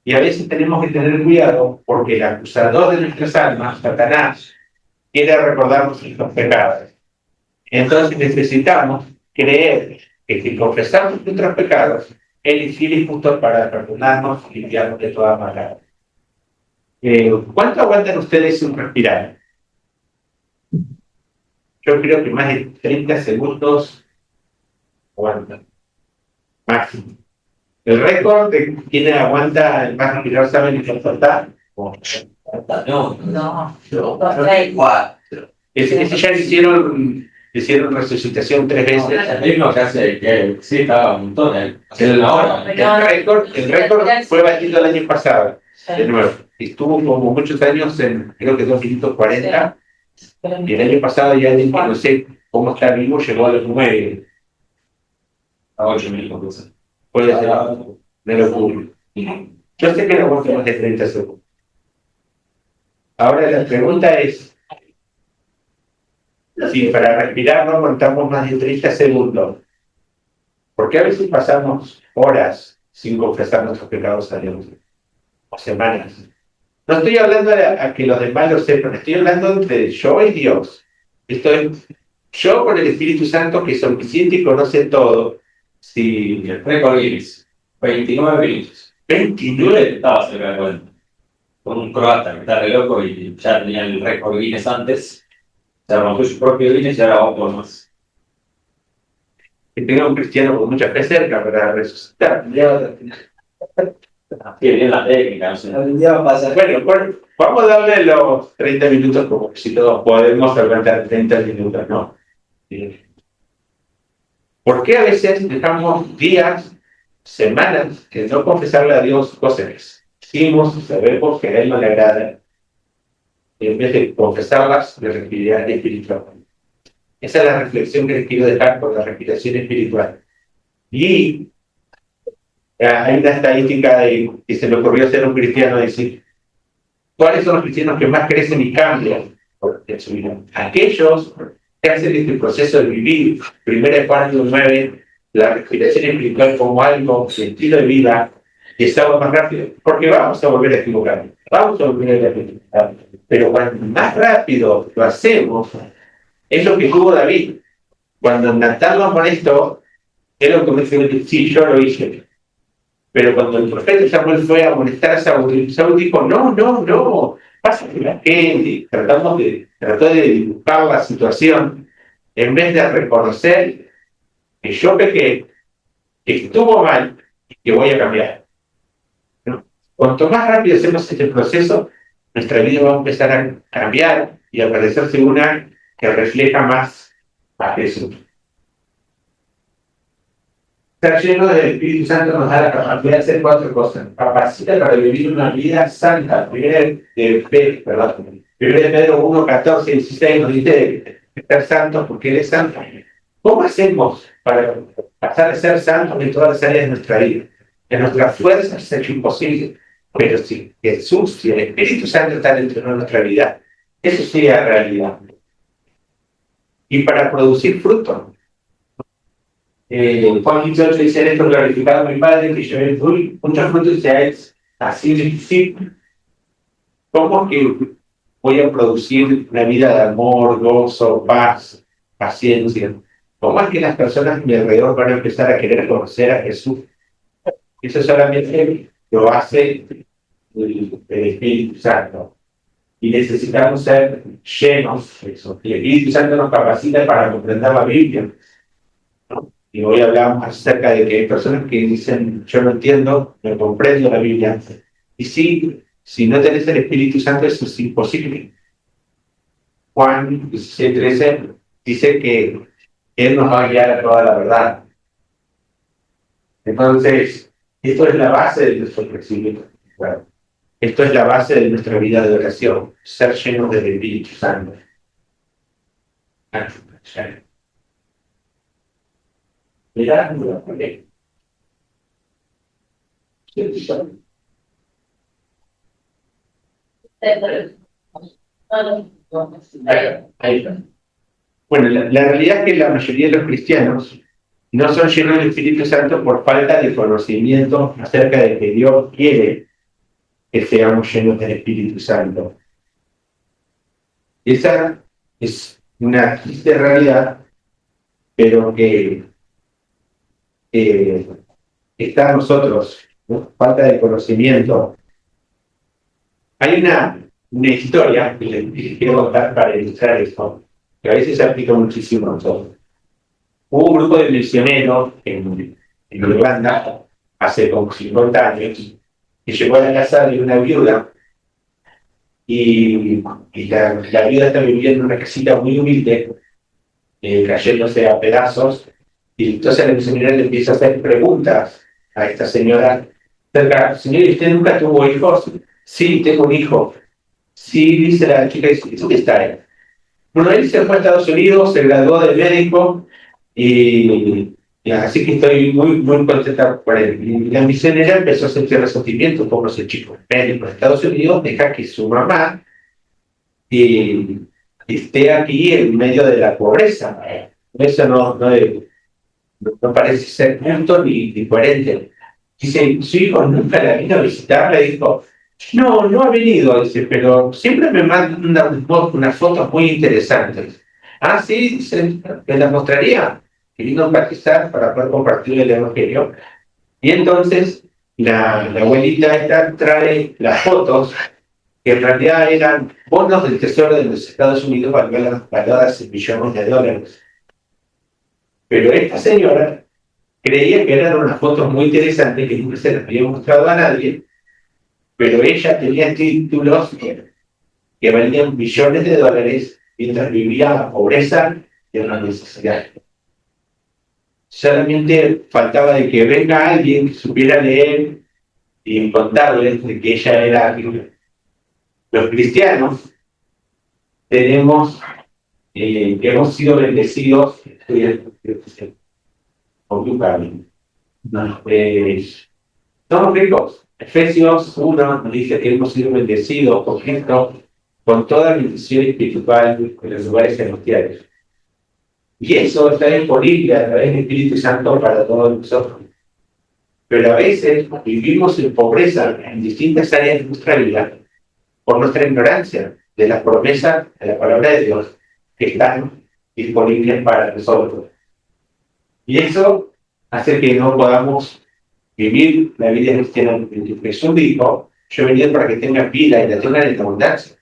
Y a veces tenemos que tener cuidado porque el acusador de nuestras almas, Satanás, quiere recordarnos nuestros pecados. Entonces necesitamos creer que si confesamos nuestros pecados, Él es fiel y justo para perdonarnos y limpiarnos de toda maldad. ¿Cuánto aguantan ustedes sin respirar? Yo creo que más de 30 segundos aguantan. Máximo. El récord de quién aguanta el más respirar, ¿saben cuánto está? No. Ese ya hicieron resucitación 3 veces. Hay uno que hace que sí estaba un montón, hace una hora. El récord fue batido el año pasado, de nuevo. Estuvo como muchos años en, creo que 2 minutos 40, Y el año pasado ya dije, no sé cómo está vivo, llegó a los 9. A 8.000 cosas. Puede ser de locura. Yo sé que no aguanto más de 30 segundos. Ahora la pregunta es, si para respirar no aguantamos más de 30 segundos, ¿por qué a veces pasamos horas sin confesar nuestros pecados a Dios? O semanas. No estoy hablando a que los demás lo sepan, estoy hablando entre yo y Dios. Esto es yo con el Espíritu Santo que es omnisciente y conoce todo. Si Y el récord Guinness, 29 minutos. 29, Estaba cerca de 40. Con un croata que está re loco y ya tenía el récord Guinness antes. Se rompió su propio Guinness y ahora va por más. que tenga un cristiano con mucha fe cerca para resucitar. Tiene bien la técnica, no sé. Algún día va a pasar. Bueno, vamos a darle los 30 minutos como que si todos podemos aguantar 30 minutos, ¿no? ¿Por qué a veces dejamos días, semanas, que no confesarle a Dios cosas que hicimos y sabemos que a Él no le agrada? Y en vez de confesarlas, le respiraría espiritual. Esa es la reflexión que les quiero dejar por la respiración espiritual. Y hay una estadística que se me ocurrió ser un cristiano, decir, ¿cuáles son los cristianos que más crecen y cambian en su vida? Aquellos que hacen este proceso de vivir, 1 Juan 9, la respiración espiritual como algo, estilo de vida, y estamos más rápido, porque vamos a volver a equivocarnos, vamos a volver a equivocar. Pero cuanto más rápido lo hacemos, es lo que tuvo David. Cuando Natán lo amonestó, él lo comenzó a decir, sí, yo lo hice. Pero cuando el profeta Samuel fue a amonestar a Saúl, Saúl dijo, no, pasa que la gente, trató de dibujar la situación, en vez de reconocer que yo pequé, que estuvo mal y que voy a cambiar. ¿No? Cuanto más rápido hacemos este proceso, nuestra vida va a empezar a cambiar y a parecerse una que refleja más a Jesús. Estar lleno del Espíritu Santo nos da la capacidad de hacer 4 cosas. Capacita para vivir una vida santa. Primero de Pedro 1, 14, 16 nos dice de estar santos porque Él es santo. ¿Cómo hacemos para pasar a ser santos en todas las áreas de nuestra vida? En nuestras fuerzas es hecho imposible. Pero si Jesús y el Espíritu Santo están dentro de nuestra vida, eso sería realidad. Y para producir fruto. Juan 18 dice esto, glorificado mi Padre, que lleve muchos frutos y seáis así discípulos. ¿Cómo que voy a producir una vida de amor, gozo, paz, paciencia? ¿Cómo es que las personas a mi alrededor van a empezar a querer conocer a Jesús? Eso solamente lo hace el Espíritu Santo. Y necesitamos ser llenos de eso. El Espíritu Santo nos capacita para comprender la Biblia. Y hoy hablamos acerca de que hay personas que dicen, yo no entiendo, no comprendo la Biblia. Y sí, si no tenés el Espíritu Santo, eso es imposible. Juan 16:13 dice que Él nos va a guiar a toda la verdad. Entonces, esto es la base de nuestro crecimiento. Bueno, esto es la base de nuestra vida de oración, ser llenos del Espíritu Santo. Mirá, ahí está. Bueno, la realidad es que la mayoría de los cristianos no son llenos del Espíritu Santo por falta de conocimiento acerca de que Dios quiere que seamos llenos del Espíritu Santo. Esa es una triste realidad, pero que está en nosotros, ¿no? Falta de conocimiento. Hay una historia que les quiero contar para ilustrar esto, que a veces se aplica muchísimo a nosotros. Hubo un grupo de misioneros en Irlanda hace como 50 años que llegó a la casa de una viuda y la viuda está viviendo en una casita muy humilde, cayéndose a pedazos. Y entonces el misionero le empieza a hacer preguntas a esta señora. Señora, ¿usted nunca tuvo hijos? Sí, tengo un hijo. Sí, dice la chica, ¿y dónde está él? Bueno, él se fue a Estados Unidos, se graduó de médico y así que estoy muy contenta por él. Y la misionera empezó a sentir resentimiento por ese chico médico de Estados Unidos, deja que su mamá y esté aquí en medio de la pobreza. Eso no parece ser justo ni coherente. Dice, su hijo nunca la vino a visitar, le dijo, no ha venido, dice, pero siempre me manda unas fotos muy interesantes. Ah, sí, dice, me las mostraría. Que vino a empatizar para poder compartir el evangelio. Y entonces la abuelita esta trae las fotos que en realidad eran bonos del Tesoro de los Estados Unidos valoradas en millones de dólares. Pero esta señora creía que eran unas fotos muy interesantes que nunca se las había mostrado a nadie, pero ella tenía títulos que valían millones de dólares mientras vivía la pobreza y en la necesidad. Solamente faltaba de que venga alguien que supiera leer y contarles de que ella era libre. Los cristianos tenemos, que hemos sido bendecidos con tu camino. Somos ricos. Efesios 1 nos dice que hemos sido bendecidos por Cristo con toda bendición espiritual en los lugares celestiales. Y eso está disponible a través del Espíritu Santo para todos nosotros. Pero a veces vivimos en pobreza en distintas áreas de nuestra vida por nuestra ignorancia de las promesas de la palabra de Dios que están disponibles para nosotros. Y eso hace que no podamos vivir la vida cristiana. Jesús dijo, yo he venido para que tengan vida y la tengan en abundancia.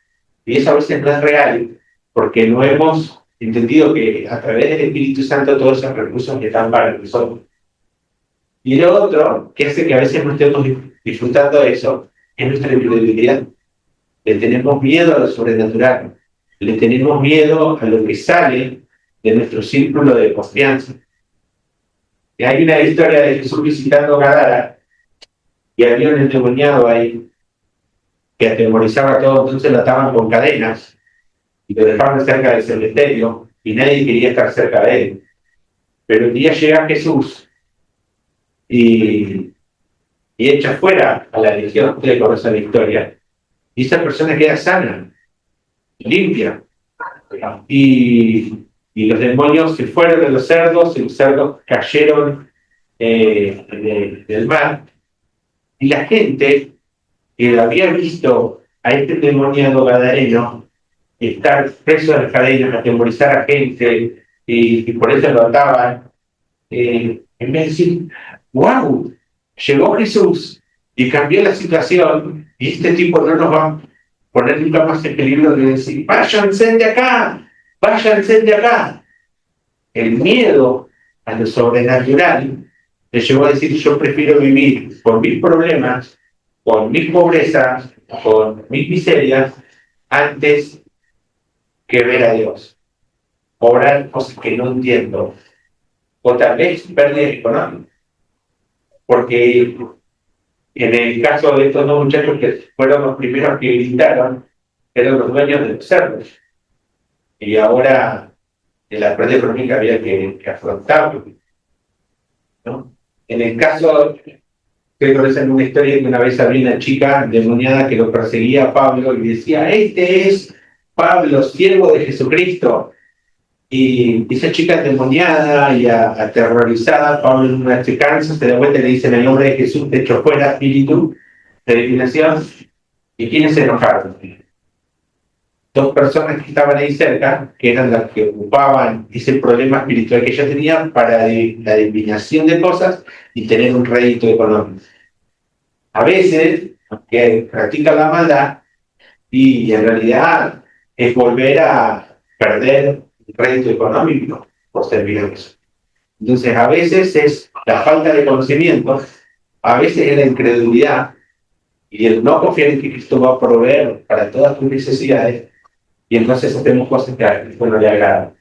Y eso a veces no es real, porque no hemos entendido que a través del Espíritu Santo todos esos recursos están para nosotros. Y lo otro, que hace que a veces no estemos disfrutando de eso, es nuestra incredulidad. Le tenemos miedo a lo sobrenatural, le tenemos miedo a lo que sale de nuestro círculo de confianza. Y hay una historia de Jesús visitando Gadara, y había un endemoniado ahí que atemorizaba a todos, entonces lo ataban con cadenas y lo dejaban cerca del cementerio y nadie quería estar cerca de él. Pero un día llega Jesús y echa fuera a la legión, ustedes conocen la historia, y esa persona queda sana, limpia, y los demonios se fueron de los cerdos cayeron del mar, y la gente que había visto a este endemoniado gadareno estar preso en cadenas, atemorizar a gente, y por eso lo ataban, en vez de decir, wow, llegó Jesús y cambió la situación, y este tipo no nos va a poner nunca más en peligro de decir, váyanse de acá, váyanse de acá. El miedo a lo sobrenatural le llevó a decir, yo prefiero vivir con mis problemas, con mis pobrezas, con mis miserias, antes que ver a Dios. Orar cosas que no entiendo. O tal vez perder económico. Porque en el caso de estos dos muchachos que fueron los primeros que gritaron, eran los dueños de los cerdos. Y ahora en la pérdida económica había que afrontarlo, ¿no? En el caso, creo que conocen una historia que una vez había una chica endemoniada que lo perseguía a Pablo y decía, este es Pablo, siervo de Jesucristo. Y esa chica endemoniada y aterrorizada, Pablo en una se cansa, se da vuelta y le dice en el nombre de Jesús, te echo fuera, espíritu de divinación. ¿Y quiénes se enojaron? Dos personas que estaban ahí cerca, que eran las que ocupaban ese problema espiritual que ella tenía para la adivinación de cosas y tener un rédito económico. A veces, que practican la maldad y en realidad es volver a perder el rédito económico por servir a eso. Entonces, a veces es la falta de conocimiento, a veces es la incredulidad y el no confiar en que Cristo va a proveer para todas tus necesidades. Y entonces hacemos cosas que a Cristo no le agradan.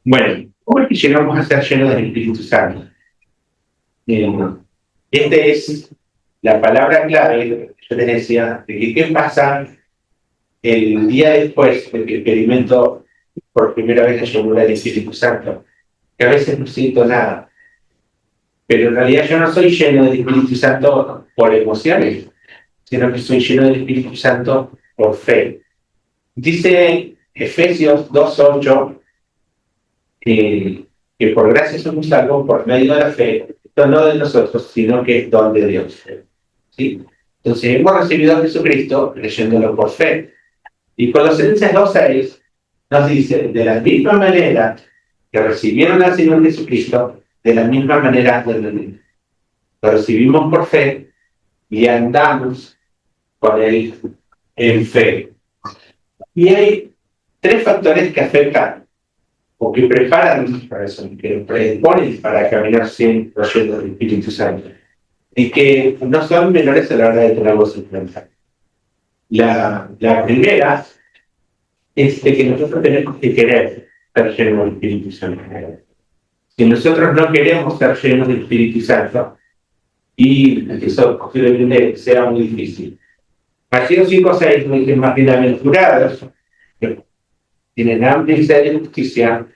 Bueno, ¿cómo es que llegamos a ser llenos del Espíritu Santo? Este es la palabra clave, yo les decía, de que qué pasa el día después de que experimento por primera vez la llenura del Espíritu Santo, que a veces no siento nada, pero en realidad yo no soy lleno del Espíritu Santo por emociones, sino que soy lleno del Espíritu Santo por fe. Dice Efesios 2:8 que por gracia somos salvos por medio de la fe, esto no de nosotros, sino que es don de Dios. ¿Sí? Entonces hemos recibido a Jesucristo creyéndolo por fe. Y Colosenses 2:6 nos dice, de la misma manera que recibieron al Señor Jesucristo, de la misma manera lo recibimos por fe y andamos con Él en fe. Y hay tres factores que afectan o que preparan para eso, que predisponen para caminar sin proyectos del Espíritu Santo y que no son menores a la hora de tenerlos en cuenta. La primera es de que nosotros tenemos que querer ser llenos del Espíritu Santo. Si nosotros no queremos ser llenos del Espíritu Santo, y eso posiblemente sea muy difícil. Mateo 5:6 nos dice, más bienaventurados que tienen hambre y sed de justicia,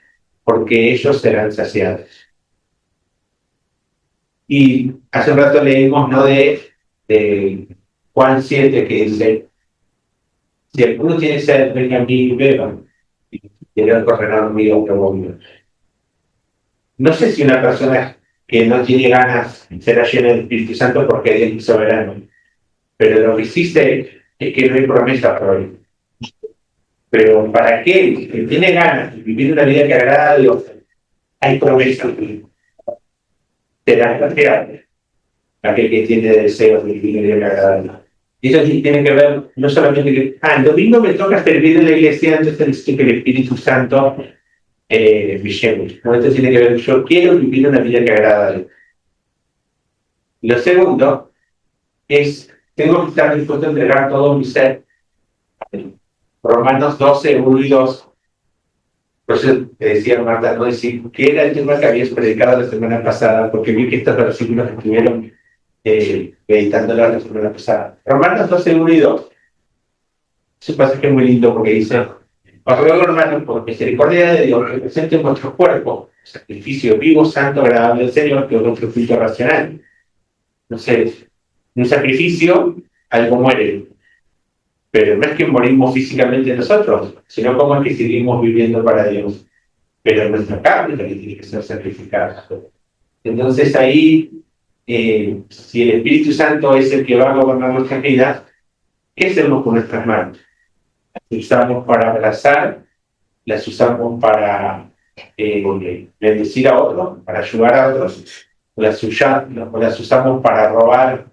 porque ellos serán saciados. Y hace un rato leímos, ¿no?, de Juan 7, que dice, si alguno tiene sed, venga a mí y beba, y quiere correr conmigo que voy. No sé si una persona que no tiene ganas será llena del Espíritu Santo porque Dios es soberano, pero lo que sí sé es que no hay promesa para hoy. Pero para aquel que tiene ganas de vivir una vida que agrada a Dios, hay promesa. Será saciado aquel que tiene deseos de vivir una vida que agrada a Dios. Y eso sí tiene que ver, no solamente que, el domingo me toca servir en la iglesia, entonces necesito que el Espíritu Santo me lleve. No, esto tiene que ver, yo quiero vivir una vida que agrada a Dios. Lo segundo es, tengo que estar dispuesto a entregar todo mi ser. Romanos 12:1 y 2. Por eso te decía, Marta, no decir qué era el tema que habías predicado la semana pasada, porque vi que estos versículos estuvieron meditándolo la semana pasada. Romanos 12:1 y 2. Ese pasaje es muy lindo porque dice, os ruego, hermanos, por misericordia de Dios, que presenten vuestro cuerpo, sacrificio vivo, santo, agradable al Señor, que es vuestro culto racional. No sé, un sacrificio, algo muere. Pero no es que morimos físicamente nosotros, sino como es que seguimos viviendo para Dios. Pero nuestra carne es la que tiene que ser sacrificada. Entonces ahí, si el Espíritu Santo es el que va a gobernar nuestras vidas, ¿qué hacemos con nuestras manos? Las usamos para abrazar, las usamos para bendecir a otros, para ayudar a otros, las usamos para robar,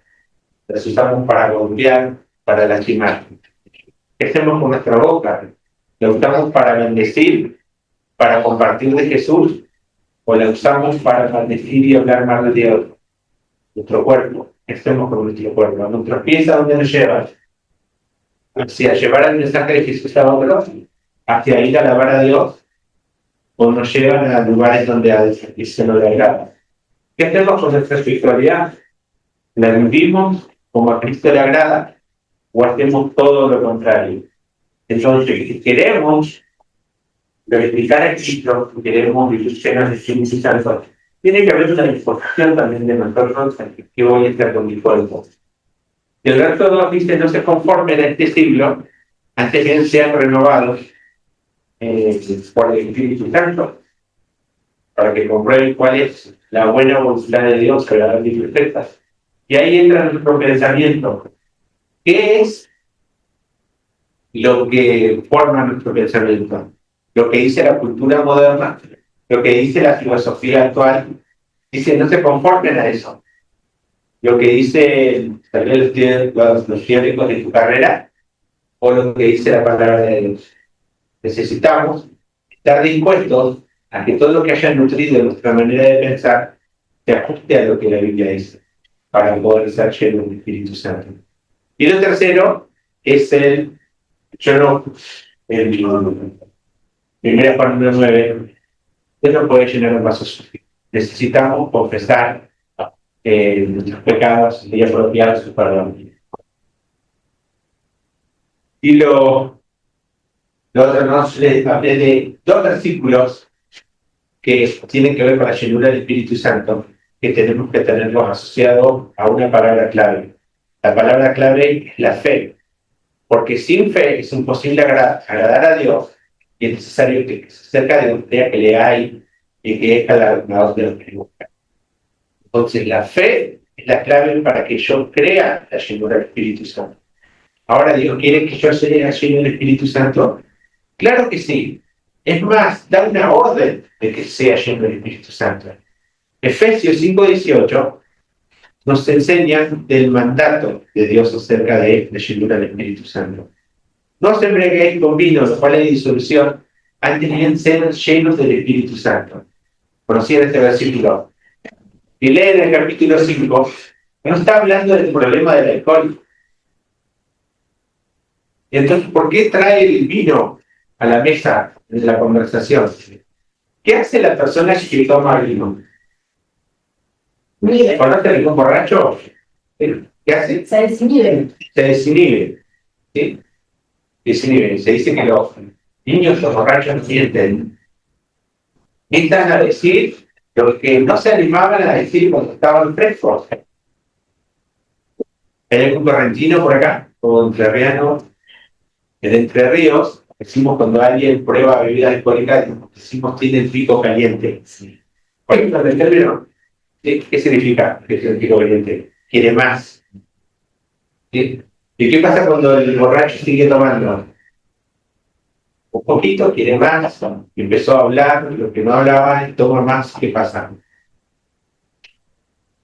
las usamos para golpear, para lastimar. ¿Qué hacemos con nuestra boca? ¿La usamos para bendecir, para compartir de Jesús? ¿O la usamos para maldecir y hablar mal de Dios? Nuestro cuerpo. ¿Qué hacemos con nuestro cuerpo? ¿Nuestros pies a dónde nos llevan? Hacia llevar el mensaje de Jesús a otros, hacia ir a alabar a Dios, o nos llevan a lugares donde a se nos agrada. ¿Qué hacemos con nuestra espiritualidad? ¿La vivimos como a Cristo le agrada? ¿O hacemos todo lo contrario? Entonces, si queremos glorificar a Cristo, si queremos vivir llenos de Espíritu Santo, tiene que haber una disposición también de nosotros a que voy a estar con mi cuerpo. Y el verso 2 dice, no se conformen a este siglo, antes bien sean renovados por el Espíritu Santo, para que comprueben cuál es la buena voluntad de Dios, agradable y perfecta. Y ahí entra nuestro pensamiento. ¿Qué es lo que forma nuestro pensamiento? Lo que dice la cultura moderna, lo que dice la filosofía actual, dice no se conformen a eso. Lo que dice los teóricos de tu carrera, o lo que dice la palabra de Dios. Necesitamos estar dispuestos a que todo lo que haya nutrido nuestra manera de pensar se ajuste a lo que la Biblia dice, para poder ser llenos del Espíritu Santo. Y lo tercero es el 1 Juan 1:9, Dios no puede llenar un vaso sucio. Necesitamos confesar nuestros pecados y apropiar su perdón. Y lo otro, les hablé de dos versículos que tienen que ver con la llenura del Espíritu Santo, que tenemos que tenerlos asociados a una palabra clave. La palabra clave es la fe, porque sin fe es imposible agradar a Dios y es necesario que se acerca de Dios, crea que le hay y que es galardonador de los que le buscan. Entonces la fe es la clave para que yo crea la llenura del Espíritu Santo. Ahora Dios quiere que yo sea lleno del Espíritu Santo. Claro que sí. Es más, da una orden de que sea lleno del Espíritu Santo. Efesios 5:18 nos enseña del mandato de Dios acerca de la llenura del Espíritu Santo. No os embriaguéis con vino, lo cual hay disolución, antes bien sean llenos del Espíritu Santo. ¿Conocían este versículo? Y leen el capítulo 5, no está hablando del problema del alcohol. Y entonces, ¿por qué trae el vino a la mesa de la conversación? ¿Qué hace la persona que toma vino? ¿Conoce algún borracho? ¿Qué hace? Se desinhibe. Se desinhibe. ¿Sí? Desinhibe. Se dice que los niños, los borrachos, no mienten. Mientan a decir lo que no se animaban a decir cuando estaban frescos. ¿Hay algún correntino por acá? ¿O entrerriano? En Entre Ríos, decimos cuando alguien prueba bebida alcohólica, decimos tiene el pico caliente. ¿Cuál es el término? ¿Qué significa el pico caliente? Quiere más. ¿Sí? ¿Y qué pasa cuando el borracho sigue tomando? Un poquito, quiere más, y empezó a hablar, lo que no hablaba, y toma más, ¿qué pasa?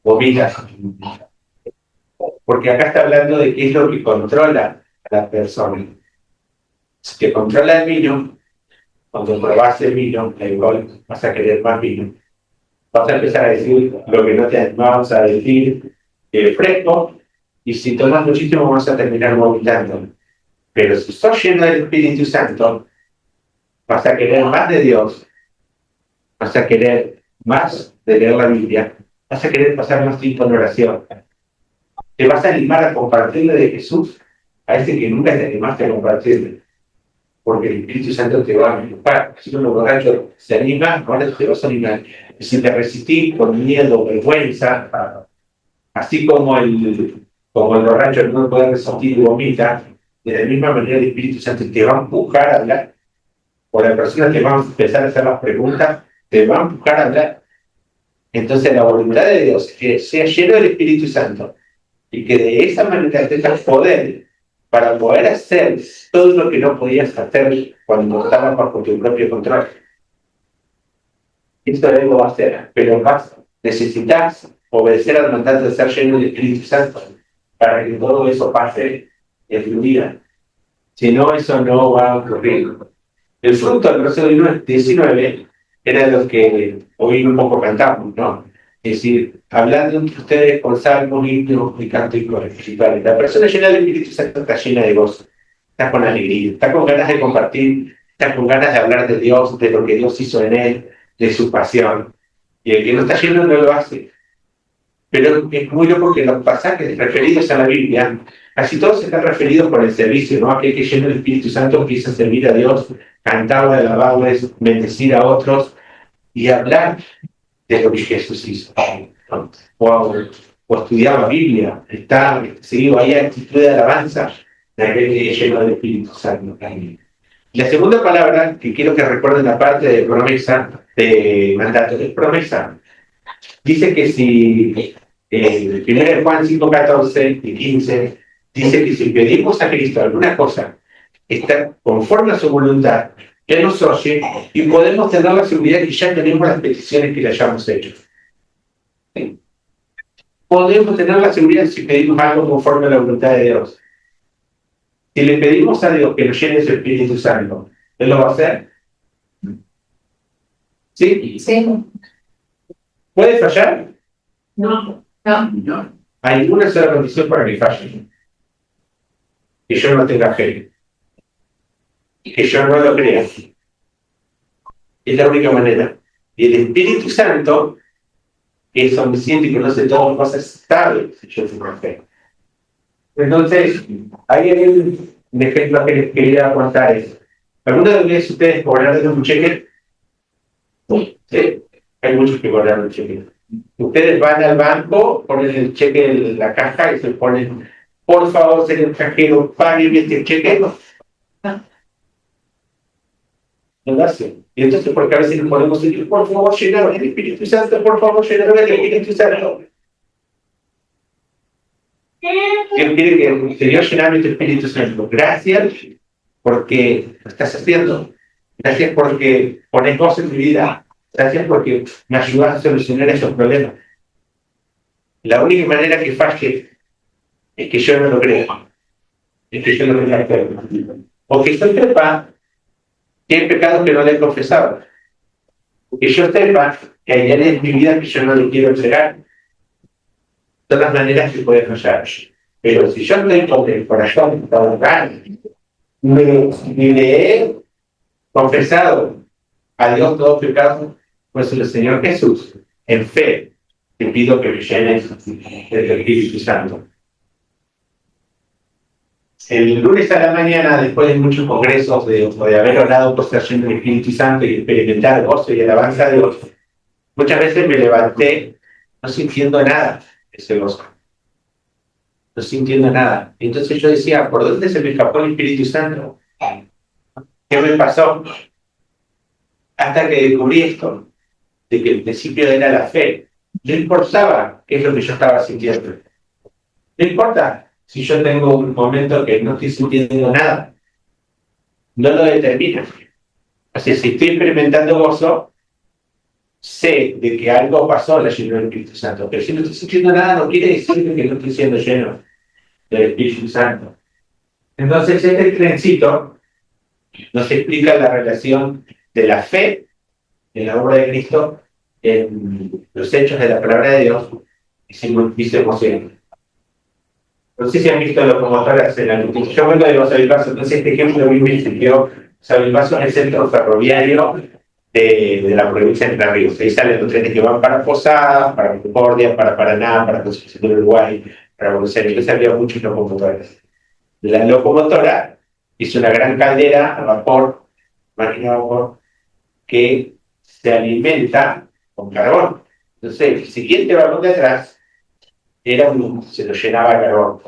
Vomita. Porque acá está hablando de qué es lo que controla a la persona. Si te controla el vino, cuando probás el vino, el alcohol, vas a querer más vino. Vas a empezar a decir lo que no te animabas a decir fresco, y si tomas muchísimo vas a terminar vomitando. Pero si sos lleno del Espíritu Santo, vas a querer más de Dios, vas a querer más de leer la Biblia, vas a querer pasar más tiempo en oración. Te vas a animar a compartirle de Jesús a ese que nunca te animaste a compartirle. Porque el Espíritu Santo te va a empujar. Si uno borracho se anima, ahora te vas a animar. Y si te resistís por miedo, vergüenza, así como el borracho no puede resistir y vomita, de la misma manera el Espíritu Santo te va a empujar a hablar. O la persona te va a empezar a hacer las preguntas, te va a empujar a hablar. Entonces la voluntad de Dios es que sea lleno del Espíritu Santo y que de esa manera tengas poder para poder hacer todo lo que no podías hacer cuando estabas bajo tu propio control. Esto él lo va a hacer, pero necesitas obedecer al mandato de ser lleno del Espíritu Santo para que todo eso pase en tu vida. Si no, eso no va a ocurrir. El fruto del versículo 19 era lo que hoy un poco cantamos, ¿no? Es decir, hablando entre ustedes con salmos, himnos y cánticos espirituales. La persona llena del Espíritu Santo está llena de gozo, está con alegría, está con ganas de compartir, está con ganas de hablar de Dios, de lo que Dios hizo en él, de su pasión. Y el que no está lleno no lo hace. Pero es muy loco que los pasajes referidos a la Biblia, casi todos están referidos por el servicio, ¿no? Aquel que llena del Espíritu Santo empieza a servir a Dios, cantarle, alabarle, bendecir a otros y hablar de lo que Jesús hizo. ¿No? O estudiar la Biblia, está seguido ahí actitud de alabanza de aquel que es lleno del Espíritu Santo. La segunda palabra que quiero que recuerden, la parte de promesa, de mandato, es promesa. Dice que si, 1 Juan 5:14 y 15, dice que si pedimos a Cristo alguna cosa, está conforme a su voluntad, que nos oye y podemos tener la seguridad que ya tenemos las peticiones que le hayamos hecho. ¿Sí? Podemos tener la seguridad si pedimos algo conforme a la voluntad de Dios. Si le pedimos a Dios que nos llene su Espíritu Santo, ¿Él lo va a hacer? ¿Sí? Sí. ¿Puede fallar? No. Hay una sola condición para que falle: que yo no tenga fe, que yo no lo crea. Es la única manera. Y el Espíritu Santo que es omnisciente y conoce todas las cosas, sabe si yo soy por fe. Entonces, ahí hay un ejemplo que les quería contar es, ¿alguna vez ustedes cobraron un cheque? Sí, hay muchos que cobraron un cheque. Ustedes van al banco, ponen el cheque en la caja y se ponen, por favor, señor cajero, págueme este cheque. No lo hacen. Y entonces, porque a veces nos podemos decir, por favor, llenar el Espíritu Santo, por favor, llenar el Espíritu Santo. Dios quiere que el Señor llename tu Espíritu Santo. Gracias porque lo estás haciendo. Gracias porque pones voz en mi vida. Gracias porque me ayudas a solucionar esos problemas. La única manera que falle es que yo no lo creo. Es que yo no lo creo. O que yo sepa que hay pecados que no le he confesado. O que yo sepa que hay áreas en mi vida que yo no le quiero entregar. De todas maneras que puede fallar. Pero si yo tengo el corazón total, ni le he confesado a Dios todo pecado, pues el Señor Jesús, en fe, te pido que me llenes del Espíritu Santo. El lunes a la mañana, después de muchos congresos de haber orado por ser lleno del Espíritu Santo y experimentar gozo y alabanza a Dios, muchas veces me levanté no sintiendo nada de ese gozo. No sintiendo nada. Entonces yo decía, ¿por dónde se me escapó el Espíritu Santo? ¿Qué me pasó? Hasta que descubrí esto, de que el principio era la fe. No importaba qué es lo que yo estaba sintiendo. No importa si yo tengo un momento que no estoy sintiendo nada. No lo determina. O sea, si estoy experimentando gozo, sé de que algo pasó la llenura del Espíritu Santo. Pero si no estoy sintiendo nada, no quiere decir que no estoy siendo lleno del Espíritu Santo. Entonces, este trencito nos explica la relación de la fe en la obra de Cristo, en los hechos de la palabra de Dios y se emociona. No sé si han visto locomotoras en la noticia. Yo vengo de Sabilbaso, entonces este ejemplo a mí me sirvió. Sabilbaso es el centro ferroviario de la provincia de Entre Ríos. Ahí salen los trenes que van para Posadas, para Concordia, para Paraná, para Concepción del Uruguay, para Buenos Aires. Entonces había muchos locomotoras. La locomotora hizo una gran caldera a vapor, máquina a vapor, que se alimenta con carbón. Entonces, el siguiente vagón de atrás se lo llenaba de carbón.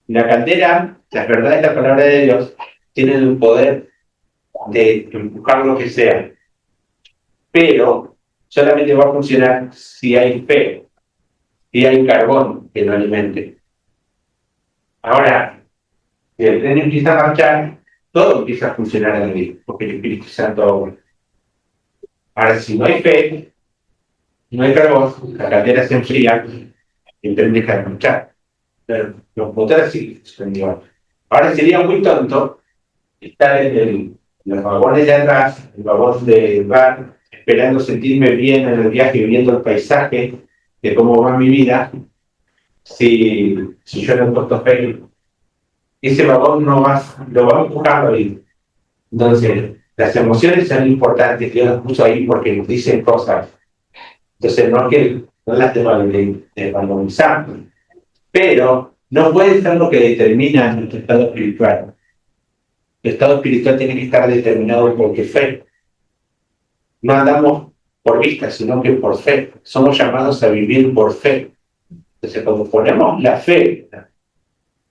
La caldera, las verdades de la palabra de Dios, tienen el poder de empujar lo que sea, pero solamente va a funcionar si hay fe, si hay carbón que lo alimente. Ahora, si el tren empieza a marchar, todo empieza a funcionar a la vez, porque el Espíritu Santo obra. Ahora, si no hay fe, no hay carbón, la caldera se enfría y el tren deja de marchar. Pero los motores sí sucedieron. Ahora sería muy tonto estar en los vagones de atrás, el vagón de bar, esperando sentirme bien en el viaje, viendo el paisaje de cómo va mi vida, si yo no he puesto fe. Ese vagón no va, lo va empujando ahí. Entonces, las emociones son importantes, Dios las puso ahí porque nos dicen cosas. Entonces, no es que no las desvalorizamos, pero no puede ser lo que determina nuestro estado espiritual. El estado espiritual tiene que estar determinado por qué fe. No andamos por vista, sino que por fe. Somos llamados a vivir por fe. Entonces, cuando ponemos la fe, el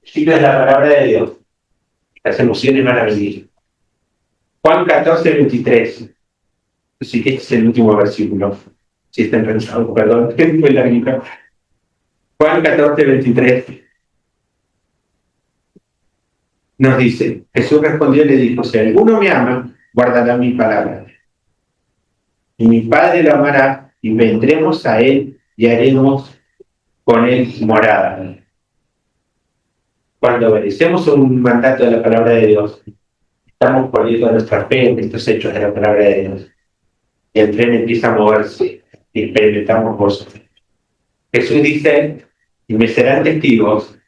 principio de la palabra de Dios, las emociones van a venir. Juan 14, 23. Sí, este es el último versículo. Si están pensando, perdón, fue la única. Juan 14, 23. Nos dice, Jesús respondió y le dijo, si alguno me ama, guardará mi palabra. Y mi Padre lo amará, y vendremos a él y haremos con él morada. Cuando obedecemos un mandato de la palabra de Dios, estamos poniendo nuestra fe en estos hechos de la palabra de Dios. Y el tren empieza a moverse y experimentamos gozo. Jesús dice, y me serán testigos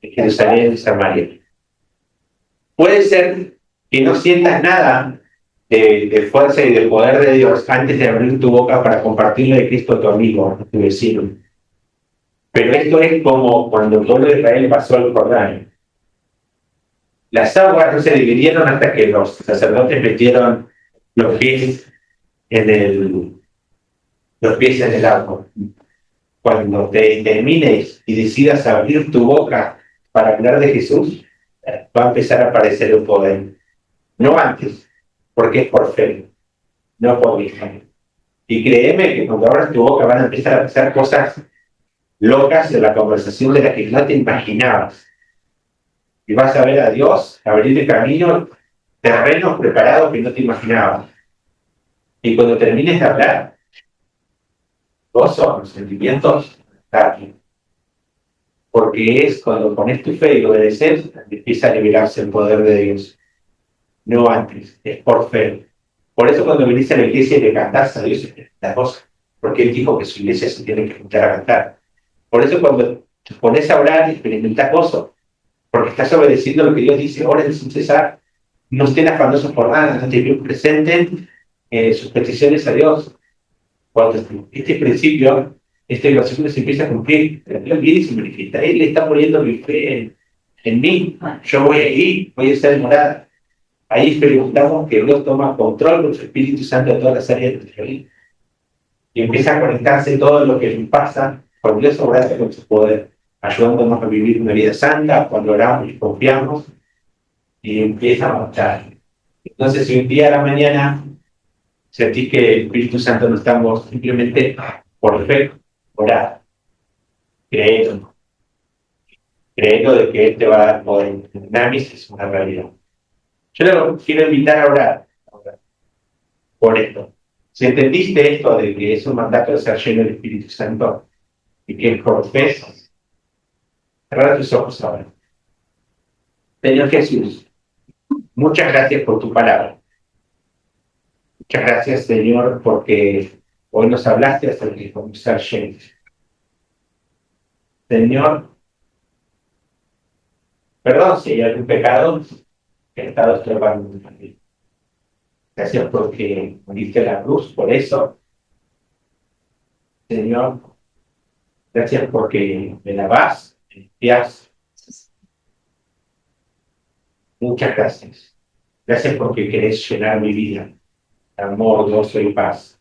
de Jerusalén y Samaria. Puede ser que no sientas nada de fuerza y de poder de Dios antes de abrir tu boca para compartirle de Cristo a tu amigo, a tu vecino. Pero esto es como cuando el pueblo de Israel pasó el Jordán. Las aguas no se dividieron hasta que los sacerdotes metieron los pies los pies en el agua. Cuando te termines y decidas abrir tu boca para hablar de Jesús, va a empezar a aparecer el poder. No antes, porque es por fe, no por vista. Y créeme que cuando abras tu boca van a empezar a pasar cosas locas en la conversación de las que no te imaginabas. Y vas a ver a Dios abrir el camino, terrenos preparados que no te imaginabas. Y cuando termines de hablar, gozo, los sentimientos, también. Porque es cuando pones tu fe y obedeces, empieza a liberarse el poder de Dios. No antes, es por fe. Por eso cuando viniste a la iglesia y le cantás a Dios, las cosas. Porque Él dijo que su iglesia se tiene que juntar a cantar. Por eso cuando te pones a orar, experimentás gozo. Porque estás obedeciendo lo que Dios dice, oren sin cesar. No estén afanosos por nada, no te presenten sus peticiones a Dios. Cuando este principio, este versículo se empieza a cumplir, Dios viene y se manifiesta. Él está poniendo mi fe en mí. Yo voy a ir, voy a estar morada. Ahí experimentamos que Dios toma control con su Espíritu Santo de todas las áreas de nuestra vida. Y empieza a conectarse todo lo que nos pasa con Dios obrando con su poder, ayudándonos a vivir una vida santa cuando oramos y confiamos, y empieza a marchar. Entonces, si un día a la mañana sentís que el Espíritu Santo no estamos, simplemente por fe, orar, creerlo, creerlo de que Él te va a dar poder. Namis es una realidad. Yo le quiero invitar a orar por esto. Si entendiste esto de que es un mandato de ser lleno del Espíritu Santo y que por fe, cerrar tus ojos ahora. Señor Jesús, muchas gracias por tu palabra. Muchas gracias, Señor, porque hoy nos hablaste acerca de cómo ser llenos. Señor, perdón si hay algún pecado que he estado estorbando en mi vida. Gracias porque moriste la cruz por eso. Señor, gracias porque me lavás, me limpiás. Muchas gracias. Gracias porque querés llenar mi vida de amor, gozo y paz.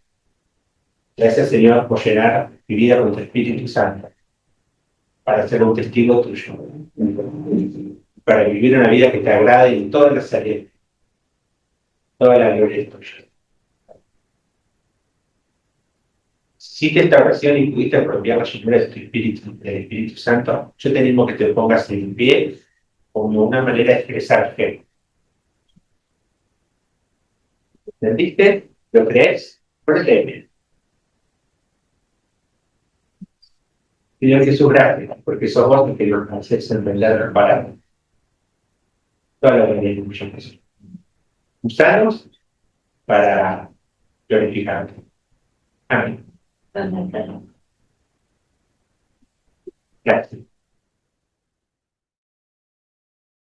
Gracias, Señor, por llenar mi vida con tu Espíritu Santo para ser un testigo tuyo, para vivir una vida que te agrade en todas las áreas. Toda la gloria es tuya. Si hiciste esta oración y pudiste apropiar la llenura de tu Espíritu, del Espíritu Santo, yo te animo que te pongas en pie como una manera de expresar fe. ¿Entendiste? ¿Lo crees? Créeme. Señor Jesús, gracias, porque sos vos el que nos haces entender la palabra. Toda la gloria es tuya, Jesús. Usanos para glorificarte. Amén. Gracias.